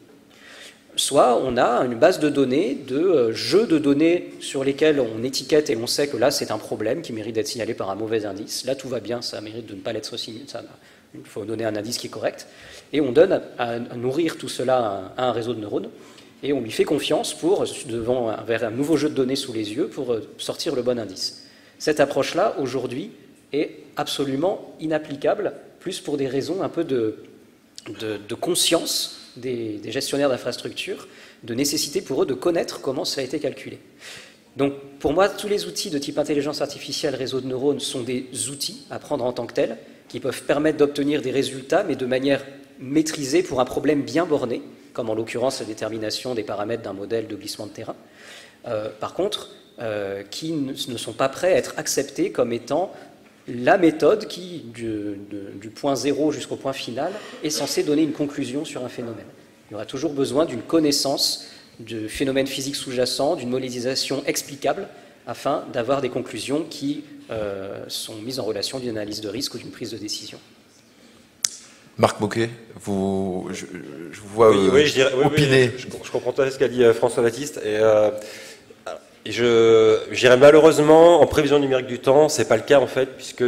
S5: Soit on a une base de données, de jeux de données sur lesquels on étiquette et on sait que là c'est un problème qui mérite d'être signalé par un mauvais indice. Là tout va bien, ça mérite de ne pas l'être signalé, il faut donner un indice qui est correct. Et on donne à nourrir tout cela à un réseau de neurones. Et on lui fait confiance vers un nouveau jeu de données sous les yeux pour sortir le bon indice. Cette approche-là, aujourd'hui, est absolument inapplicable, plus pour des raisons un peu de conscience des gestionnaires d'infrastructures, de nécessité pour eux de connaître comment cela a été calculé. Donc, pour moi, tous les outils de type intelligence artificielle, réseau de neurones, sont des outils à prendre en tant que tels, qui peuvent permettre d'obtenir des résultats, mais de manière maîtrisée pour un problème bien borné, comme en l'occurrence la détermination des paramètres d'un modèle de glissement de terrain. Par contre, qui ne sont pas prêts à être acceptés comme étant la méthode qui, du point zéro jusqu'au point final, est censée donner une conclusion sur un phénomène. Il y aura toujours besoin d'une connaissance du phénomène physique sous-jacent, d'une modélisation explicable, afin d'avoir des conclusions qui sont mises en relation d'une analyse de risque ou d'une prise de décision.
S1: Marc Moquet, je vous vois opiner.
S3: Oui, je comprends tout à fait ce qu'a dit François Baptiste. Et je dirais malheureusement, en prévision numérique du temps, c'est pas le cas en fait, puisque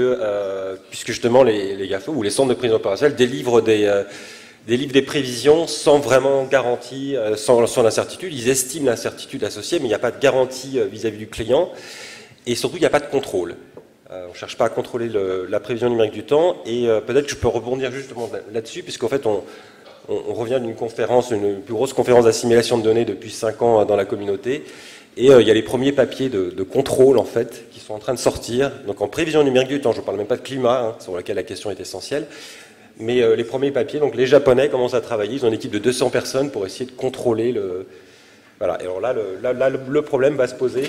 S3: justement les GAFA ou les centres de prévision opérationnelle délivrent des prévisions sans vraiment garantie, sans l'incertitude. Ils estiment l'incertitude associée, mais il n'y a pas de garantie vis-à-vis du client. Et surtout, il n'y a pas de contrôle. On ne cherche pas à contrôler la prévision numérique du temps. Et peut-être que je peux rebondir justement là-dessus, puisqu'en fait, on revient d'une conférence, une plus grosse conférence d'assimilation de données depuis 5 ans dans la communauté. Et il y a les premiers papiers de contrôle, en fait, qui sont en train de sortir. Donc en prévision numérique du temps, je ne parle même pas de climat, sur lequel la question est essentielle. Mais les premiers papiers, donc les Japonais commencent à travailler. Ils ont une équipe de 200 personnes pour essayer de contrôler le... Voilà, et alors là, le problème va se poser,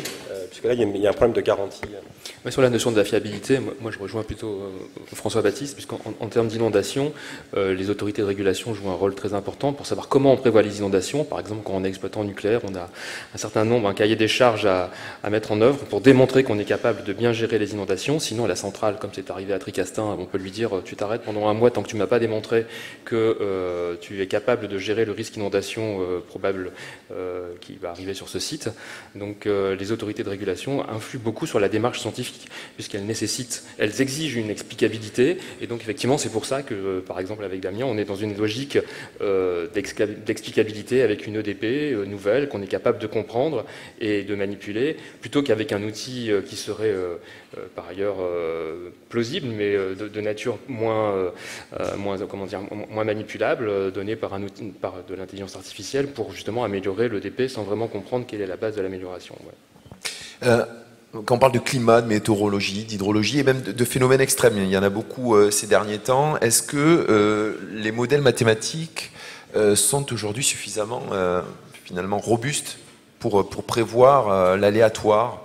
S3: puisque là, il y a un problème de garantie.
S4: Ouais, sur la notion de la fiabilité, moi je rejoins plutôt François Baptiste, puisqu'en termes d'inondation, les autorités de régulation jouent un rôle très important pour savoir comment on prévoit les inondations. Par exemple, quand on est exploitant nucléaire, on a un certain nombre, un cahier des charges à mettre en œuvre pour démontrer qu'on est capable de bien gérer les inondations. Sinon, à la centrale, comme c'est arrivé à Tricastin, on peut lui dire tu t'arrêtes pendant un mois tant que tu ne m'as pas démontré que tu es capable de gérer le risque inondation probable qui va arriver sur ce site. Donc les autorités de régulation influent beaucoup sur la démarche scientifique, puisqu'elles exigent une explicabilité, et donc effectivement c'est pour ça que, par exemple avec Damien, on est dans une logique d'explicabilité avec une EDP nouvelle qu'on est capable de comprendre et de manipuler, plutôt qu'avec un outil qui serait par ailleurs plausible, mais de nature moins manipulable, donné par un outil, par de l'intelligence artificielle, pour justement améliorer l'EDP sans vraiment comprendre quelle est la base de l'amélioration. Ouais.
S1: Quand on parle de climat, de météorologie, d'hydrologie et même de phénomènes extrêmes, il y en a beaucoup ces derniers temps. Est-ce que les modèles mathématiques sont aujourd'hui suffisamment finalement robustes pour prévoir l'aléatoire?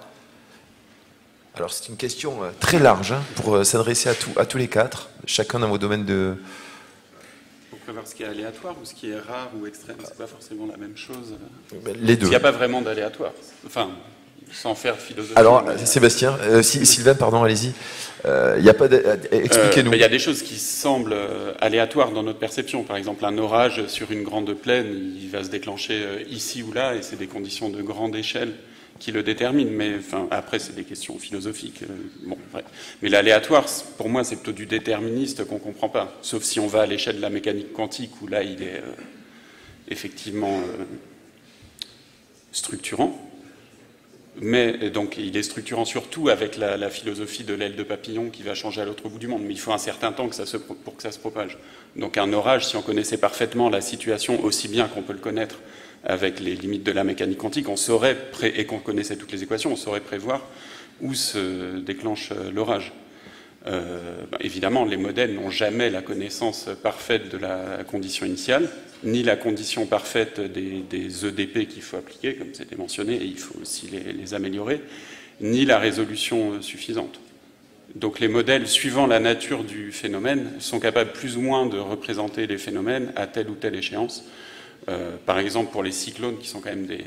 S1: Alors c'est une question très large pour s'adresser à tous les quatre, chacun dans vos domaines de...
S2: Pour prévoir ce qui est aléatoire ou ce qui est rare ou extrême, c'est pas forcément la même chose.
S1: Les deux.
S2: Il n'y a pas vraiment d'aléatoire. Enfin, sans faire de philosophie.
S1: Alors, Sébastien, Sylvain, pardon, allez-y. Il n'y a pas expliquez-nous.
S2: Il y a des choses qui semblent aléatoires dans notre perception. Par exemple, un orage sur une grande plaine, il va se déclencher ici ou là, et c'est des conditions de grande échelle qui le détermine. Mais enfin, après, c'est des questions philosophiques. Bon, ouais. Mais l'aléatoire, pour moi, c'est plutôt du déterministe qu'on ne comprend pas. Sauf si on va à l'échelle de la mécanique quantique, où là, il est effectivement structurant. Mais donc, il est structurant surtout avec la philosophie de l'aile de papillon qui va changer à l'autre bout du monde. Mais il faut un certain temps pour que ça se propage. Donc un orage, si on connaissait parfaitement la situation aussi bien qu'on peut le connaître avec les limites de la mécanique quantique, on saurait, et qu'on connaissait toutes les équations, on saurait prévoir où se déclenche l'orage. Évidemment, les modèles n'ont jamais la connaissance parfaite de la condition initiale, ni la condition parfaite des EDP qu'il faut appliquer, comme c'était mentionné, et il faut aussi les améliorer, ni la résolution suffisante. Donc les modèles, suivant la nature du phénomène, sont capables plus ou moins de représenter les phénomènes à telle ou telle échéance. Par exemple, pour les cyclones, qui sont quand même des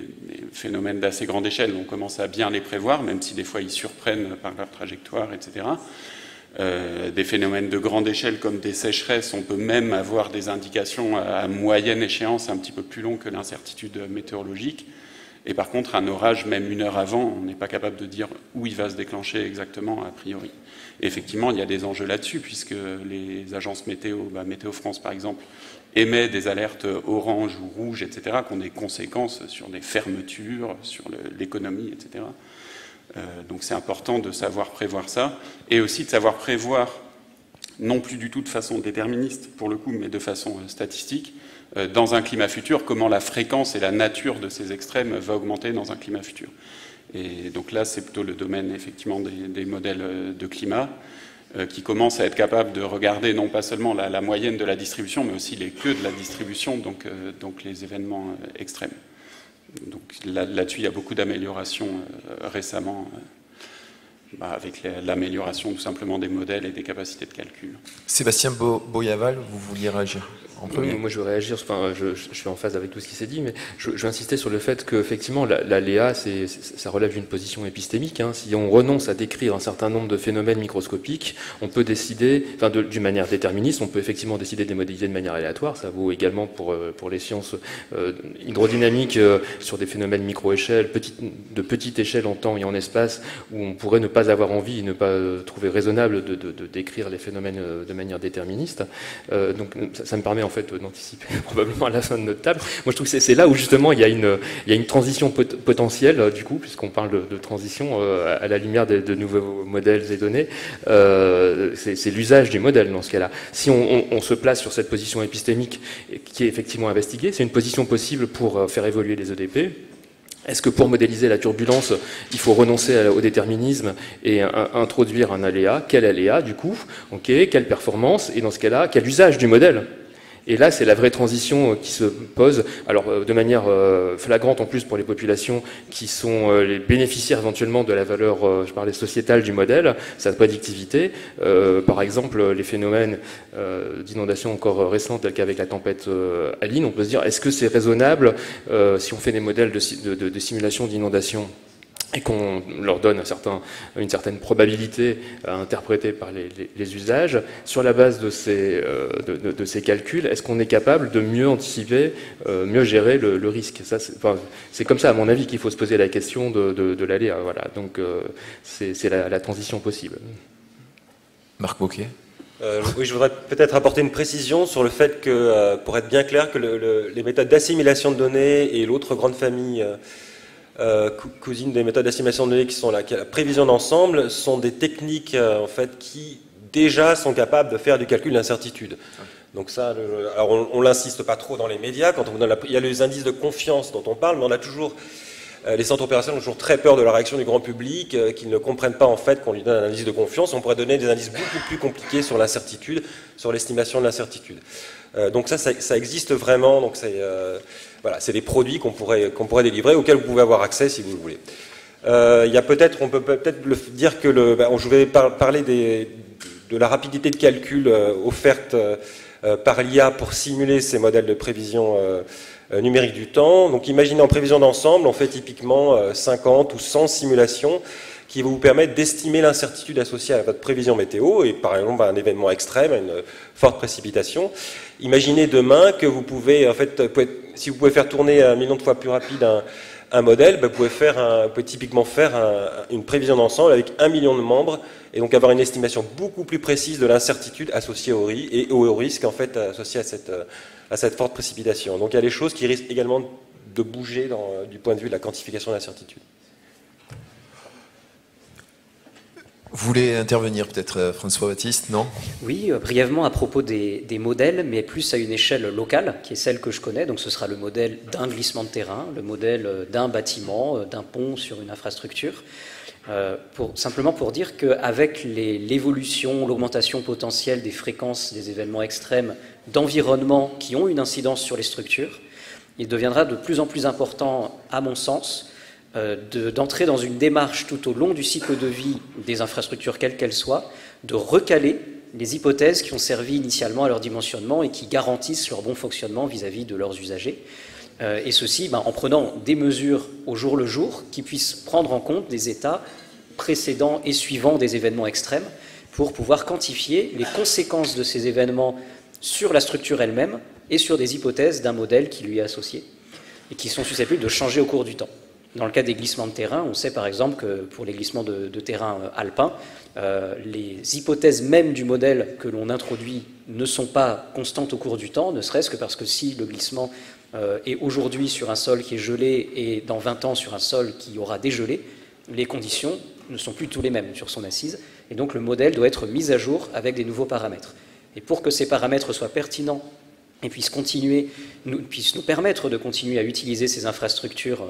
S2: phénomènes d'assez grande échelle, on commence à bien les prévoir, même si des fois ils surprennent par leur trajectoire, etc. Des phénomènes de grande échelle comme des sécheresses, on peut même avoir des indications à moyenne échéance un petit peu plus long que l'incertitude météorologique. Et par contre, un orage, même une heure avant, on n'est pas capable de dire où il va se déclencher exactement a priori. Et effectivement, il y a des enjeux là-dessus, puisque les agences météo, Météo France par exemple, émet des alertes orange ou rouge, etc., qui ont des conséquences sur des fermetures, sur l'économie, etc. Donc c'est important de savoir prévoir ça, et aussi de savoir prévoir, non plus du tout de façon déterministe pour le coup, mais de façon statistique, dans un climat futur, comment la fréquence et la nature de ces extrêmes va augmenter dans un climat futur. Et donc là, c'est plutôt le domaine effectivement des modèles de climat qui commencent à être capables de regarder non pas seulement la moyenne de la distribution, mais aussi les queues de la distribution, donc les événements extrêmes. Donc là-dessus, il y a beaucoup d'améliorations récemment, avec l'amélioration tout simplement des modèles et des capacités de calcul.
S1: Sébastien Boyaval, vous vouliez réagir en premier?
S4: Moi, je veux réagir, enfin, je suis en phase avec tout ce qui s'est dit, mais je veux insister sur le fait qu'effectivement, l'aléa, ça relève d'une position épistémique. Hein. Si on renonce à décrire un certain nombre de phénomènes microscopiques, on peut décider, enfin, d'une manière déterministe, on peut effectivement décider de les modéliser de manière aléatoire. Ça vaut également pour les sciences hydrodynamiques sur des phénomènes micro-échelle, de petite échelle en temps et en espace, où on pourrait ne pas avoir envie et ne pas trouver raisonnable de décrire les phénomènes de manière déterministe. Donc ça me permet en fait d'anticiper probablement à la fin de notre table. Moi je trouve que c'est là où justement il y a une transition potentielle du coup, puisqu'on parle de transition à la lumière de nouveaux modèles et données. C'est l'usage du modèle dans ce cas-là. Si on se place sur cette position épistémique qui est effectivement investiguée, c'est une position possible pour faire évoluer les EDP. Est-ce que pour modéliser la turbulence, il faut renoncer au déterminisme et introduire un aléa? Quel aléa, du coup? Quelle performance? Et dans ce cas-là, quel usage du modèle? Et là, c'est la vraie transition qui se pose, alors de manière flagrante en plus pour les populations qui sont les bénéficiaires éventuellement de la valeur, je parlais sociétale du modèle, sa prédictivité. Par exemple, les phénomènes d'inondation encore récents, tels qu'avec la tempête Aline, on peut se dire, est-ce que c'est raisonnable si on fait des modèles de simulation d'inondation et qu'on leur donne une certaine probabilité à interpréter par les usages, sur la base de ces calculs, est-ce qu'on est capable de mieux anticiper, mieux gérer le risque? C'est comme ça, à mon avis, qu'il faut se poser la question de l'aléa. Voilà. Donc c'est la transition possible.
S1: Marc Bocquet.
S3: Oui, je voudrais peut-être apporter une précision sur le fait que, pour être bien clair, que les méthodes d'assimilation de données et l'autre grande famille cousines des méthodes d'assimilation de données qui sont la prévision d'ensemble sont des techniques en fait qui déjà sont capables de faire du calcul d'incertitude. Donc ça, alors on l'insiste pas trop dans les médias quand on donne il y a les indices de confiance dont on parle, mais on a toujours les centres opérationnels ont toujours très peur de la réaction du grand public, qu'ils ne comprennent pas en fait qu'on lui donne un indice de confiance. On pourrait donner des indices beaucoup plus compliqués sur l'incertitude, sur l'estimation de l'incertitude. Donc ça existe vraiment. Donc voilà, c'est des produits qu'on pourrait délivrer, auxquels vous pouvez avoir accès si vous le voulez. Il y a on peut peut-être dire que je vais parler de la rapidité de calcul offerte par l'IA pour simuler ces modèles de prévision numérique du temps. Donc imaginez en prévision d'ensemble, on fait typiquement 50 ou 100 simulations qui vont vous permettre d'estimer l'incertitude associée à votre prévision météo et par exemple à un événement extrême, à une forte précipitation. Imaginez demain que vous pouvez, en fait, si vous pouvez faire tourner 1 million de fois plus rapide un modèle, vous pouvez typiquement faire une prévision d'ensemble avec 1 million de membres et donc avoir une estimation beaucoup plus précise de l'incertitude associée au risque et au risque en fait associé à cette forte précipitation. Donc il y a des choses qui risquent également de bouger du point de vue de la quantification de l'incertitude.
S1: Vous voulez intervenir peut-être, François-Baptiste, non?
S5: Oui, brièvement à propos des modèles, mais plus à une échelle locale, qui est celle que je connais. Donc ce sera le modèle d'un glissement de terrain, le modèle d'un bâtiment, d'un pont sur une infrastructure. Simplement pour dire qu'avec l'évolution, l'augmentation potentielle des fréquences des événements extrêmes d'environnement qui ont une incidence sur les structures, il deviendra de plus en plus important, à mon sens, d'entrer dans une démarche tout au long du cycle de vie des infrastructures, quelles qu'elles soient, de recaler les hypothèses qui ont servi initialement à leur dimensionnement et qui garantissent leur bon fonctionnement vis-à-vis de leurs usagers. Et ceci en prenant des mesures au jour le jour qui puissent prendre en compte des états précédents et suivants des événements extrêmes pour pouvoir quantifier les conséquences de ces événements sur la structure elle-même et sur des hypothèses d'un modèle qui lui est associé et qui sont susceptibles de changer au cours du temps. Dans le cas des glissements de terrain, on sait par exemple que pour les glissements de terrain alpins, les hypothèses mêmes du modèle que l'on introduit ne sont pas constantes au cours du temps, ne serait-ce que parce que si le glissement est aujourd'hui sur un sol qui est gelé et dans 20 ans sur un sol qui aura dégelé, les conditions ne sont plus tous les mêmes sur son assise, et donc le modèle doit être mis à jour avec des nouveaux paramètres. Et pour que ces paramètres soient pertinents et puissent nous permettre de continuer à utiliser ces infrastructures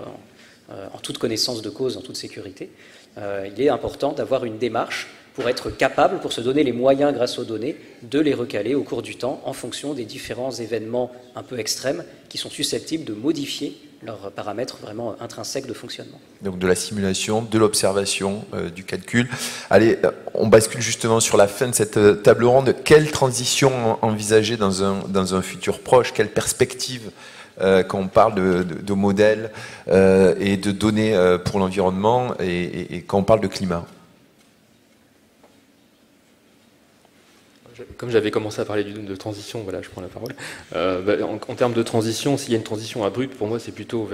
S5: en toute connaissance de cause, en toute sécurité, il est important d'avoir une démarche pour être capable, pour se donner les moyens grâce aux données, de les recaler au cours du temps en fonction des différents événements un peu extrêmes qui sont susceptibles de modifier leurs paramètres vraiment intrinsèques de fonctionnement. Donc
S1: de la simulation, de l'observation, du calcul. Allez, on bascule justement sur la fin de cette table ronde. Quelle transition envisager dans un futur proche? Quelle perspective quand on parle de modèles et de données pour l'environnement et quand on parle de climat?
S4: Comme j'avais commencé à parler de transition, voilà, je prends la parole. En termes de transition, s'il y a une transition abrupte, pour moi, c'est plutôt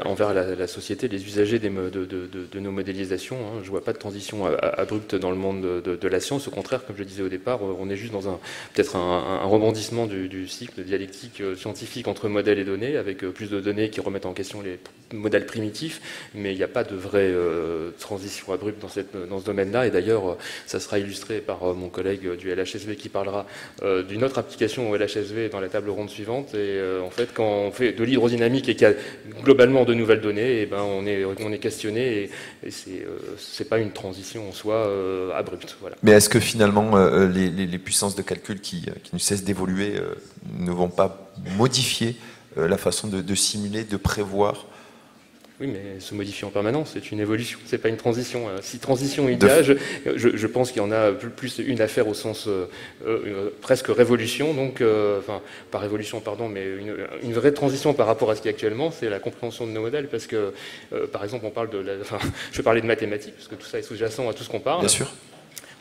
S4: envers la société, les usagers de nos modélisations. Hein. Je ne vois pas de transition abrupte dans le monde de la science. Au contraire, comme je le disais au départ, on est juste dans peut-être un rebondissement du cycle dialectique scientifique entre modèles et données, avec plus de données qui remettent en question les modèles primitifs, mais il n'y a pas de vraie transition abrupte dans ce domaine-là. Et d'ailleurs, ça sera illustré par mon collègue du LHSV qui parlera d'une autre application au LHSV dans la table ronde suivante. Et en fait, quand on fait de l'hydrodynamique et qu'il y a globalement de nouvelles données, et on est questionné et c'est pas une transition en soi abrupte. Voilà.
S1: Mais est-ce que finalement les puissances de calcul qui ne cessent d'évoluer ne vont pas modifier la façon de simuler, de prévoir?
S4: Oui, mais se modifie en permanence, c'est une évolution, c'est pas une transition. Si transition il y a, je pense qu'il y en a plus une à faire au sens presque révolution, donc, enfin, pas révolution, pardon, mais une vraie transition par rapport à ce qui est actuellement, c'est la compréhension de nos modèles, parce que, par exemple, on parle je vais parler de mathématiques, parce que tout ça est sous-jacent à tout ce qu'on parle.
S1: Bien sûr.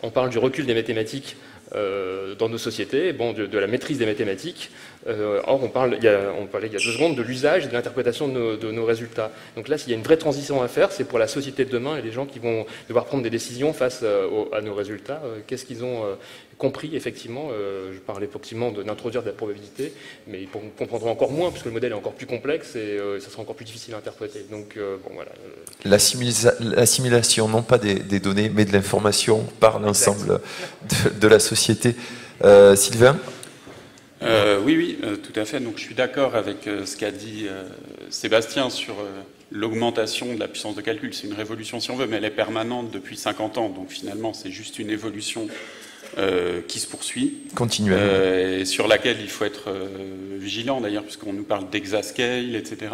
S4: On parle du recul des mathématiques dans nos sociétés, de la maîtrise des mathématiques. Or, on parlait il y a 2 secondes de l'usage et de l'interprétation de nos résultats. Donc là, s'il y a une vraie transition à faire, c'est pour la société de demain et les gens qui vont devoir prendre des décisions face à nos résultats. Qu'est-ce qu'ils ont compris, effectivement? Je parlais effectivement d'introduire de la probabilité, mais ils comprendront encore moins, puisque le modèle est encore plus complexe et ça sera encore plus difficile à interpréter. Donc, voilà.
S1: L'assimilation, non pas des données, mais de l'information par l'ensemble de la société. Sylvain?
S2: Oui, tout à fait. Donc, je suis d'accord avec ce qu'a dit Sébastien sur l'augmentation de la puissance de calcul. C'est une révolution si on veut, mais elle est permanente depuis 50 ans. Donc finalement, c'est juste une évolution qui se poursuit.
S1: Continuellement.
S2: Et sur laquelle il faut être vigilant d'ailleurs, puisqu'on nous parle d'exascale, etc.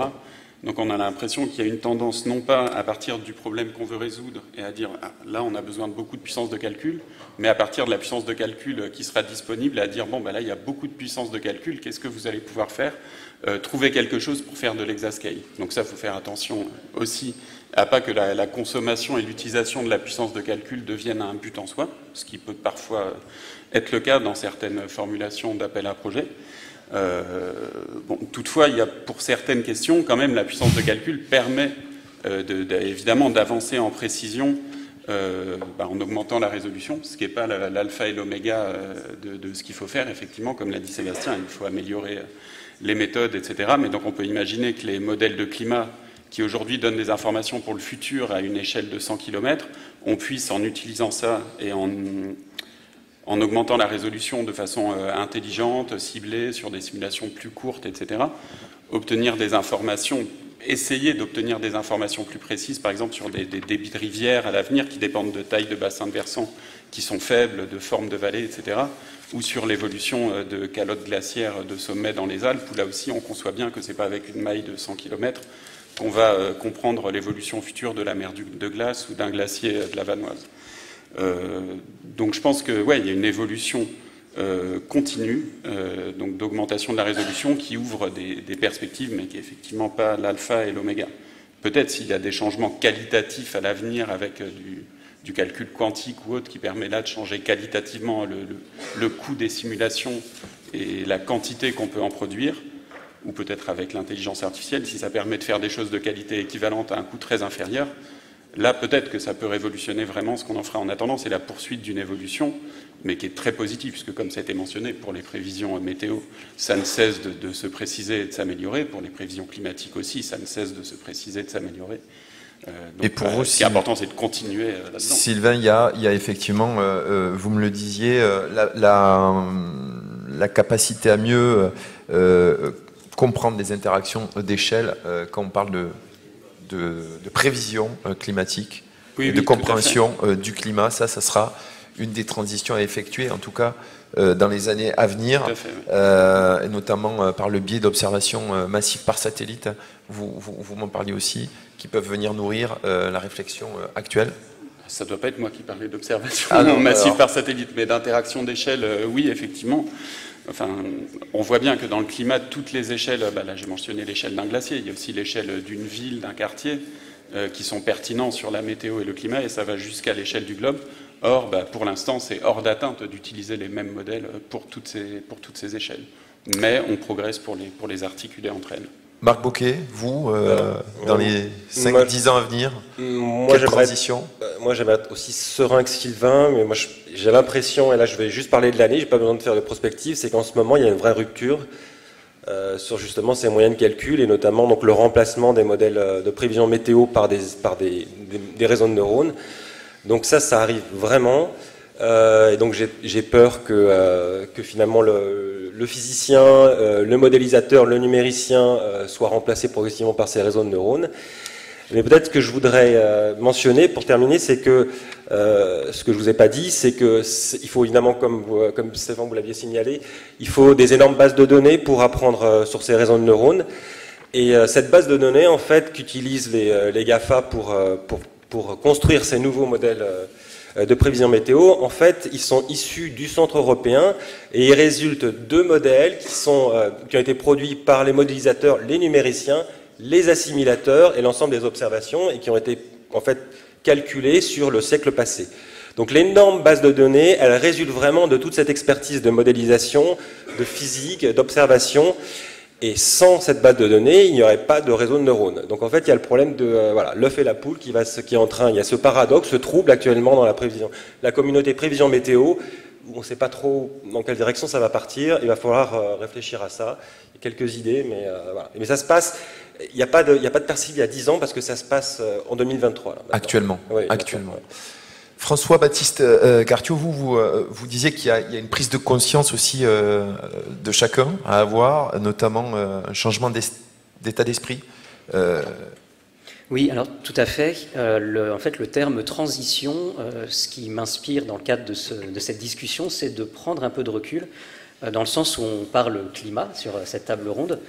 S2: Donc on a l'impression qu'il y a une tendance, non pas à partir du problème qu'on veut résoudre et à dire là on a besoin de beaucoup de puissance de calcul, mais à partir de la puissance de calcul qui sera disponible, à dire là il y a beaucoup de puissance de calcul, qu'est-ce que vous allez pouvoir faire? Trouver quelque chose pour faire de l'exascale. Donc ça, il faut faire attention aussi à pas que la consommation et l'utilisation de la puissance de calcul deviennent un but en soi, ce qui peut parfois être le cas dans certaines formulations d'appel à projet. Bon, toutefois, il y a pour certaines questions, quand même, la puissance de calcul permet évidemment d'avancer en précision en augmentant la résolution, ce qui n'est pas l'alpha et l'oméga de ce qu'il faut faire. Effectivement, comme l'a dit Sébastien, il faut améliorer les méthodes, etc. Mais donc on peut imaginer que les modèles de climat qui aujourd'hui donnent des informations pour le futur à une échelle de 100 km, on puisse, en utilisant ça et en augmentant la résolution de façon intelligente, ciblée, sur des simulations plus courtes, etc., obtenir des informations, essayer d'obtenir des informations plus précises, par exemple sur des débits de rivières à l'avenir qui dépendent de taille de bassin de versant qui sont faibles, de forme de vallée, etc., ou sur l'évolution de calottes glaciaires de sommet dans les Alpes, où là aussi on conçoit bien que ce n'est pas avec une maille de 100 km qu'on va comprendre l'évolution future de la mer de glace ou d'un glacier de la Vanoise. Donc je pense que il y a une évolution continue donc d'augmentation de la résolution qui ouvre des perspectives, mais qui n'est effectivement pas l'alpha et l'oméga. Peut-être s'il y a des changements qualitatifs à l'avenir avec du calcul quantique ou autre qui permet là de changer qualitativement le coût des simulations et la quantité qu'on peut en produire, ou peut-être avec l'intelligence artificielle, si ça permet de faire des choses de qualité équivalente à un coût très inférieur, là peut-être que ça peut révolutionner vraiment ce qu'on en fera. En attendant, c'est la poursuite d'une évolution, mais qui est très positive, puisque comme ça a été mentionné, pour les prévisions météo, ça ne cesse de se préciser et de s'améliorer. Pour les prévisions climatiques aussi, ça ne cesse de se préciser et de s'améliorer.
S1: Et pour vous,
S2: ce qui est important, c'est de continuer là-dedans.
S1: Sylvain, il y a effectivement, vous me le disiez, la capacité à mieux comprendre les interactions d'échelle quand on parle de prévision climatique et de compréhension du climat. Ça sera une des transitions à effectuer, en tout cas dans les années à venir, et notamment par le biais d'observations massives par satellite. Vous m'en parliez aussi, qui peuvent venir nourrir la réflexion actuelle.
S2: Ça ne doit pas être moi qui parlais d'observations massives par satellite, mais d'interaction d'échelle, oui, effectivement. Enfin, on voit bien que dans le climat, toutes les échelles, là j'ai mentionné l'échelle d'un glacier, il y a aussi l'échelle d'une ville, d'un quartier, qui sont pertinents sur la météo et le climat, et ça va jusqu'à l'échelle du globe. Or, pour l'instant, c'est hors d'atteinte d'utiliser les mêmes modèles pour toutes ces échelles. Mais on progresse pour les articuler entre elles.
S1: Marc Bocquet, vous, dans les 5-10 ans à venir, quelle transition ?
S3: Moi, j'aimerais être aussi serein que Sylvain, mais moi, j'ai l'impression, et là, je vais juste parler de l'année, j'ai pas besoin de faire de prospective, c'est qu'en ce moment, il y a une vraie rupture sur justement ces moyens de calcul, et notamment donc, le remplacement des modèles de prévision météo par des réseaux de neurones. Donc ça arrive vraiment. Et donc j'ai peur que finalement le physicien, le modélisateur, le numéricien soient remplacés progressivement par ces réseaux de neurones. Mais peut-être que je voudrais mentionner, pour terminer, c'est que ce que je vous ai pas dit, c'est que il faut évidemment, comme Stéphane vous l'aviez signalé, il faut des énormes bases de données pour apprendre sur ces réseaux de neurones. Et cette base de données, en fait, qu'utilisent les GAFA pour construire ces nouveaux modèles de prévision météo, en fait, ils sont issus du centre européen et ils résultent de modèles qui ont été produits par les modélisateurs, les numériciens, les assimilateurs et l'ensemble des observations et qui ont été en fait calculés sur le siècle passé. Donc l'énorme base de données, elle résulte vraiment de toute cette expertise de modélisation, de physique, d'observation. Et sans cette base de données, il n'y aurait pas de réseau de neurones. Donc en fait, il y a le problème de l'œuf et la poule qui est en train. Il y a ce paradoxe, ce trouble actuellement dans la prévision. La communauté prévision météo, où on ne sait pas trop dans quelle direction ça va partir. Il va falloir réfléchir à ça. Il y a quelques idées, mais voilà. Mais ça se passe. Il n'y a pas de perspective il y a 10 ans parce que ça se passe en 2023. Là, actuellement.
S1: Oui, actuellement. François-Baptiste Cartiot, vous disiez qu'il y a une prise de conscience aussi de chacun à avoir, notamment un changement d'état d'esprit.
S5: Oui, alors tout à fait. En fait, le terme transition, ce qui m'inspire dans le cadre de cette discussion, c'est de prendre un peu de recul, dans le sens où on parle climat sur cette table ronde.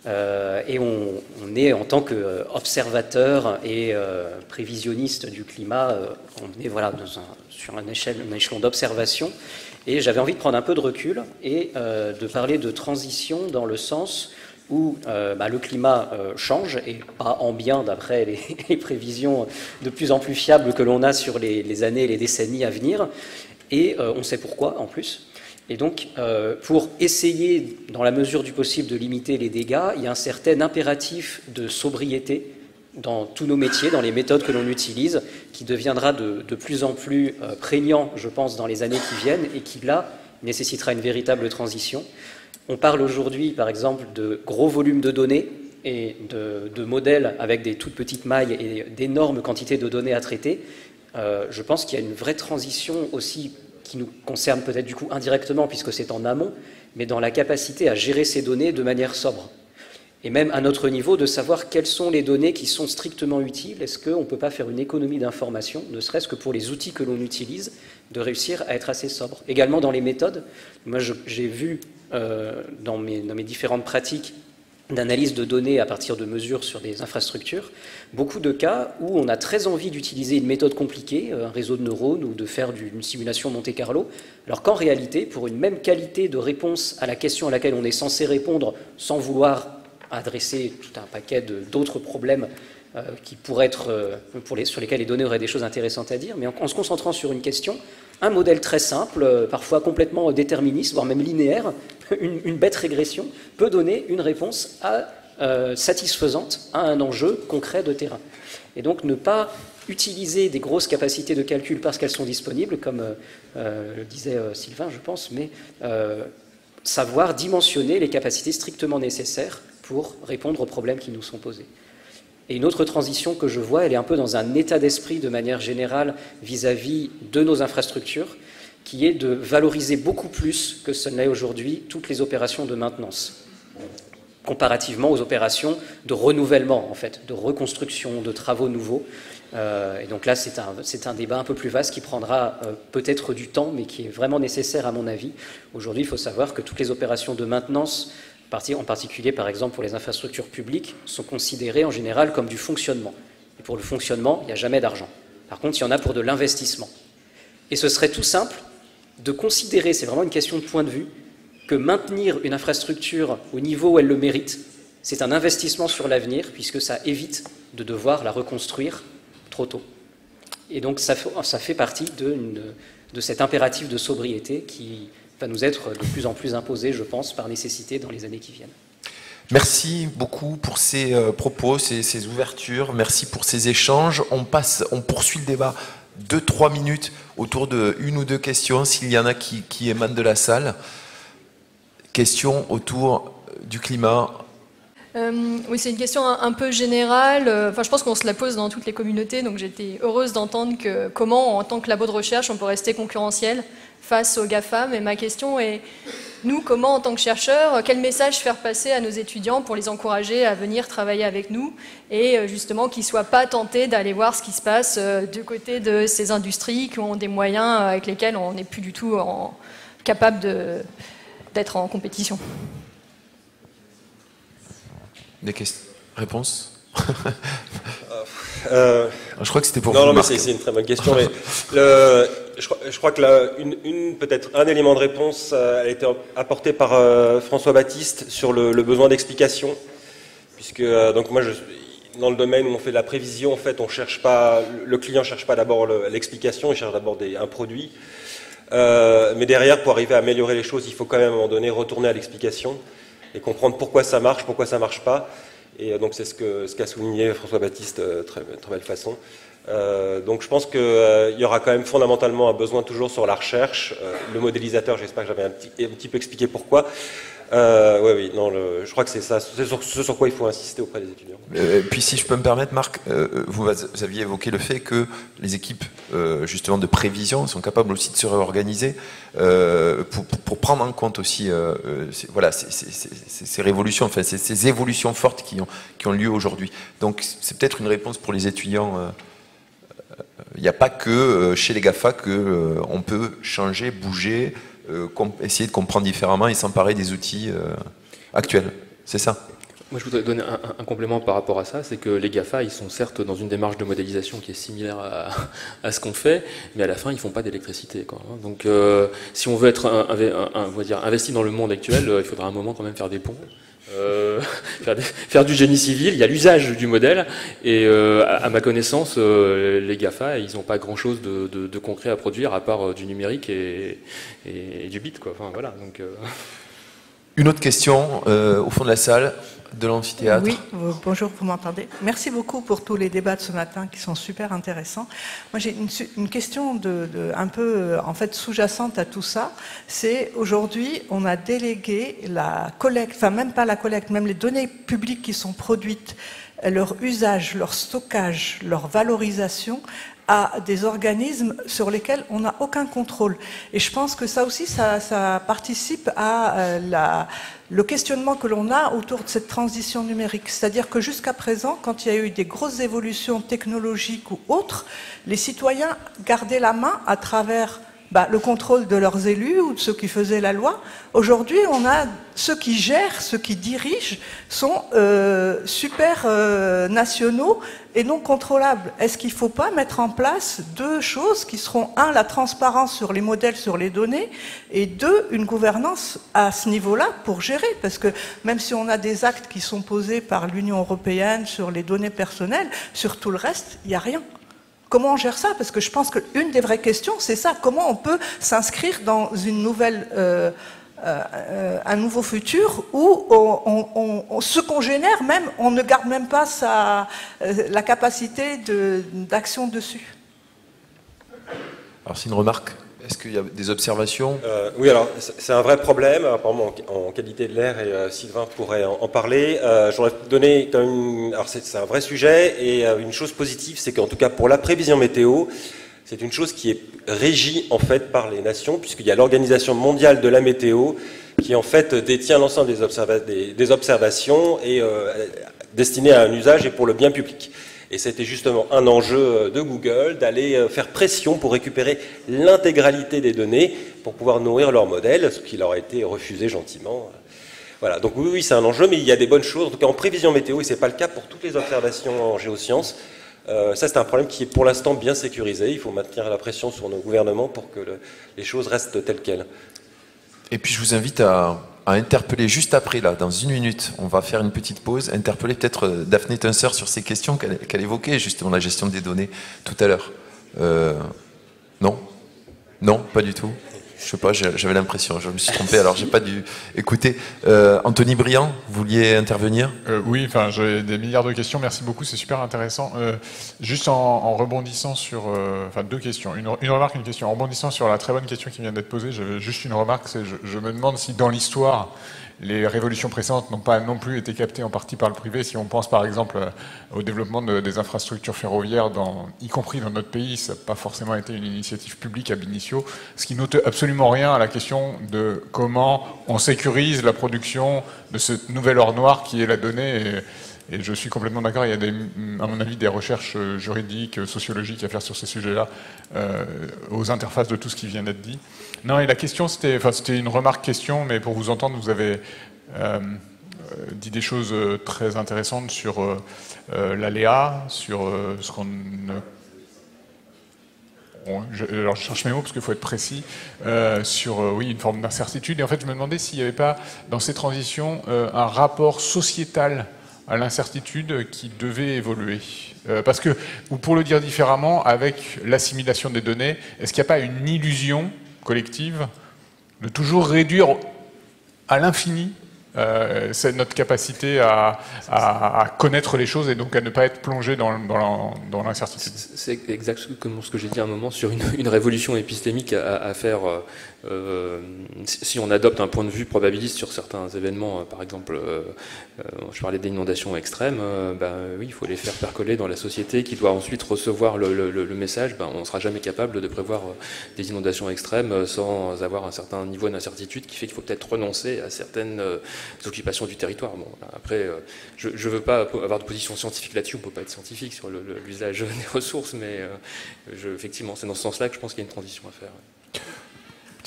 S5: Et on est en tant qu'observateur et prévisionniste du climat, on est sur un échelon d'observation. Et j'avais envie de prendre un peu de recul et de parler de transition dans le sens où le climat change, et pas en bien d'après les prévisions de plus en plus fiables que l'on a sur les années et les décennies à venir. Et on sait pourquoi en plus. Et donc, pour essayer, dans la mesure du possible, de limiter les dégâts, il y a un certain impératif de sobriété dans tous nos métiers, dans les méthodes que l'on utilise, qui deviendra de plus en plus prégnant, je pense, dans les années qui viennent, et qui, là, nécessitera une véritable transition. On parle aujourd'hui, par exemple, de gros volumes de données et de modèles avec des toutes petites mailles et d'énormes quantités de données à traiter. Je pense qu'il y a une vraie transition aussi qui nous concerne peut-être du coup indirectement puisque c'est en amont, mais dans la capacité à gérer ces données de manière sobre. Et même à notre niveau, de savoir quelles sont les données qui sont strictement utiles. Est-ce qu'on ne peut pas faire une économie d'information, ne serait-ce que pour les outils que l'on utilise, de réussir à être assez sobre. Également dans les méthodes, moi j'ai vu dans mes différentes pratiques d'analyse de données à partir de mesures sur des infrastructures, beaucoup de cas où on a très envie d'utiliser une méthode compliquée, un réseau de neurones ou de faire une simulation Monte-Carlo, alors qu'en réalité, pour une même qualité de réponse à la question à laquelle on est censé répondre sans vouloir adresser tout un paquet d'autres problèmes qui pourraient être, sur lesquels les données auraient des choses intéressantes à dire, mais en se concentrant sur une question, un modèle très simple, parfois complètement déterministe, voire même linéaire, une bête régression, peut donner une réponse satisfaisante à un enjeu concret de terrain. Et donc ne pas utiliser des grosses capacités de calcul parce qu'elles sont disponibles, comme le disait Sylvain, je pense, mais savoir dimensionner les capacités strictement nécessaires pour répondre aux problèmes qui nous sont posés. Et une autre transition que je vois, elle est un peu dans un état d'esprit de manière générale vis-à-vis de nos infrastructures, qui est de valoriser beaucoup plus que ce n'est aujourd'hui toutes les opérations de maintenance, comparativement aux opérations de renouvellement, en fait, de reconstruction, de travaux nouveaux. Et donc là, c'est un débat un peu plus vaste qui prendra peut-être du temps, mais qui est vraiment nécessaire à mon avis. Aujourd'hui, il faut savoir que toutes les opérations de maintenance, en particulier par exemple pour les infrastructures publiques, sont considérées en général comme du fonctionnement. Et pour le fonctionnement, il n'y a jamais d'argent. Par contre, il y en a pour de l'investissement. Et ce serait tout simple de considérer, c'est vraiment une question de point de vue, que maintenir une infrastructure au niveau où elle le mérite, c'est un investissement sur l'avenir, puisque ça évite de devoir la reconstruire trop tôt. Et donc ça fait partie de cet impératif de sobriété qui va nous être de plus en plus imposé, je pense, par nécessité dans les années qui viennent.
S1: Merci beaucoup pour ces propos, ces ouvertures. Merci pour ces échanges. On poursuit le débat 2-3 minutes autour de une ou deux questions, s'il y en a qui émanent de la salle. Questions autour du climat.
S6: Oui, c'est une question un peu générale. Enfin, je pense qu'on se la pose dans toutes les communautés, donc j'étais heureuse d'entendre comment, en tant que labo de recherche, on peut rester concurrentiel face aux GAFAM. Et ma question est, nous, comment, en tant que chercheurs, quel message faire passer à nos étudiants pour les encourager à venir travailler avec nous et justement qu'ils ne soient pas tentés d'aller voir ce qui se passe du côté de ces industries qui ont des moyens avec lesquels on n'est plus du tout capable d'être en compétition.
S1: Des questions, réponses Je crois que c'était pour vous.
S3: Non, mais c'est une très bonne question. Mais je crois que peut-être un élément de réponse a été apporté par François Baptiste sur le besoin d'explication, puisque donc moi dans le domaine où on fait de la prévision, en fait, le client cherche pas d'abord l'explication, il cherche d'abord un produit. Mais derrière, pour arriver à améliorer les choses, il faut quand même à un moment donné retourner à l'explication et comprendre pourquoi ça marche pas. Et donc c'est ce qu'a souligné François Baptiste très belle façon. Donc je pense qu'il y aura quand même fondamentalement un besoin toujours sur la recherche. Le modélisateur, j'espère que j'avais un petit peu expliqué pourquoi. Oui, non, je crois que c'est ça, c'est ce sur quoi il faut insister auprès des étudiants.
S1: Puis si je peux me permettre, Marc, vous aviez évoqué le fait que les équipes justement de prévision sont capables aussi de se réorganiser pour prendre en compte aussi ces révolutions, enfin ces évolutions fortes qui ont lieu aujourd'hui. Donc c'est peut-être une réponse pour les étudiants. Il n'y a pas que chez les GAFA qu'on peut changer, bouger, essayer de comprendre différemment et s'emparer des outils actuels. C'est ça?
S4: Moi, je voudrais donner un complément par rapport à ça, c'est que les GAFA, ils sont certes dans une démarche de modélisation qui est similaire à ce qu'on fait, mais à la fin, ils font pas d'électricité, quoi. Donc, si on veut être on va dire, investi dans le monde actuel, il faudra un moment quand même faire des ponts. Faire du génie civil, il y a l'usage du modèle, et à ma connaissance, les GAFA, ils n'ont pas grand-chose de concret à produire, à part du numérique et du bit, quoi. Enfin, voilà, donc...
S1: Une autre question au fond de la salle, de l'amphithéâtre.
S7: Oui, bonjour, vous m'entendez? Merci beaucoup pour tous les débats de ce matin qui sont super intéressants. Moi, j'ai une question un peu en fait sous-jacente à tout ça. C'est aujourd'hui, on a délégué la collecte, enfin même pas la collecte, même les données publiques qui sont produites, leur usage, leur stockage, leur valorisation à des organismes sur lesquels on n'a aucun contrôle. Et je pense que ça aussi, ça participe à le questionnement que l'on a autour de cette transition numérique. C'est-à-dire que jusqu'à présent, quand il y a eu des grosses évolutions technologiques ou autres, les citoyens gardaient la main à travers le contrôle de leurs élus ou de ceux qui faisaient la loi. Aujourd'hui, on a ceux qui gèrent, ceux qui dirigent sont super nationaux et non contrôlables. Est-ce qu'il ne faut pas mettre en place deux choses qui seront, un, la transparence sur les modèles, sur les données, et deux, une gouvernance à ce niveau-là pour gérer? Parce que même si on a des actes qui sont posés par l'Union européenne sur les données personnelles, sur tout le reste, il n'y a rien. Comment on gère ça? Parce que je pense qu'une des vraies questions, c'est ça. Comment on peut s'inscrire dans une nouvelle, un nouveau futur où ce qu'on génère, même, on ne garde même pas la capacité d'action dessus?
S1: Alors c'est une remarque. Est-ce qu'il y a des observations?
S3: Oui, alors c'est un vrai problème, apparemment en qualité de l'air, et Sylvain pourrait en parler. J'aurais donné quand même alors c'est un vrai sujet, et une chose positive, c'est qu'en tout cas pour la prévision météo, c'est une chose qui est régie en fait par les nations, puisqu'il y a l'Organisation mondiale de la météo qui en fait détient l'ensemble des observations et destinées à un usage et pour le bien public. Et c'était justement un enjeu de Google d'aller faire pression pour récupérer l'intégralité des données pour pouvoir nourrir leur modèle, ce qui leur a été refusé gentiment. Voilà, donc oui, c'est un enjeu, mais il y a des bonnes choses. En tout cas, en prévision météo, et ce n'est pas le cas pour toutes les observations en géosciences. Ça, c'est un problème qui est pour l'instant bien sécurisé. Il faut maintenir la pression sur nos gouvernements pour que les choses restent telles quelles.
S1: Et puis je vous invite à interpeller juste après, là, dans 1 minute, on va faire une petite pause, interpeller peut-être Daphné Tuncer sur ces questions qu'elle évoquait, justement la gestion des données tout à l'heure. Non? Non, pas du tout? Je sais pas, j'avais l'impression, je me suis trompé, alors j'ai pas dû écouter. Anthony Briand, vous vouliez intervenir?
S8: Oui, enfin, j'ai des milliards de questions, merci beaucoup, c'est super intéressant. Juste en rebondissant sur, enfin, 2 questions, une remarque, une question. En rebondissant sur la très bonne question qui vient d'être posée, j'avais juste une remarque, c'est je me demande si dans l'histoire, les révolutions précédentes n'ont pas non plus été captées en partie par le privé. Si on pense par exemple au développement des infrastructures ferroviaires, y compris dans notre pays, ça n'a pas forcément été une initiative publique ab initio, ce qui n'ôte absolument rien à la question de comment on sécurise la production de ce nouvel or noir qui est la donnée. Et je suis complètement d'accord, il y a à mon avis des recherches juridiques, sociologiques à faire sur ces sujets-là, aux interfaces de tout ce qui vient d'être dit. Non, et la question, c'était une remarque-question, mais pour vous entendre, vous avez dit des choses très intéressantes sur l'aléa, sur ce qu'on alors je cherche mes mots parce qu'il faut être précis, sur oui, une forme d'incertitude. Et en fait, je me demandais s'il n'y avait pas, dans ces transitions, un rapport sociétal à l'incertitude qui devait évoluer. Parce que, ou pour le dire différemment, avec l'assimilation des données, est-ce qu'il n'y a pas une illusion collective de toujours réduire à l'infini c'est notre capacité à connaître les choses et donc à ne pas être plongé dans l'incertitude.
S4: C'est exactement ce que j'ai dit à un moment sur une révolution épistémique à faire si on adopte un point de vue probabiliste sur certains événements, par exemple, je parlais d'inondations extrêmes, oui, il faut les faire percoler dans la société qui doit ensuite recevoir le message. On ne sera jamais capable de prévoir des inondations extrêmes sans avoir un certain niveau d'incertitude qui fait qu'il faut peut-être renoncer à certaines occupations du territoire. Bon, après, je ne veux pas avoir de position scientifique là-dessus, on ne peut pas être scientifique sur l'usage des ressources, mais effectivement, c'est dans ce sens-là que je pense qu'il y a une transition à faire.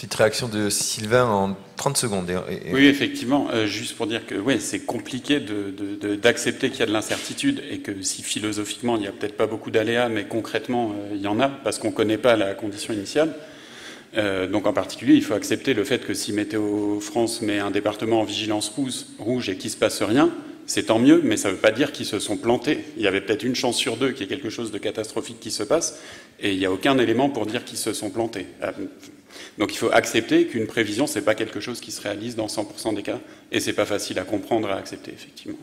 S1: Petite réaction de Sylvain en 30 secondes.
S2: Oui, effectivement, juste pour dire que c'est compliqué d'accepter qu'il y a de l'incertitude et que si philosophiquement il n'y a peut-être pas beaucoup d'aléas, mais concrètement il y en a parce qu'on ne connaît pas la condition initiale. Donc en particulier, il faut accepter le fait que si Météo France met un département en vigilance rouge et qu'il ne se passe rien, c'est tant mieux, mais ça ne veut pas dire qu'ils se sont plantés. Il y avait peut-être une chance sur deux qu'il y ait quelque chose de catastrophique qui se passe, et il n'y a aucun élément pour dire qu'ils se sont plantés. Donc il faut accepter qu'une prévision, ce n'est pas quelque chose qui se réalise dans 100% des cas, et ce n'est pas facile à comprendre et à accepter, effectivement.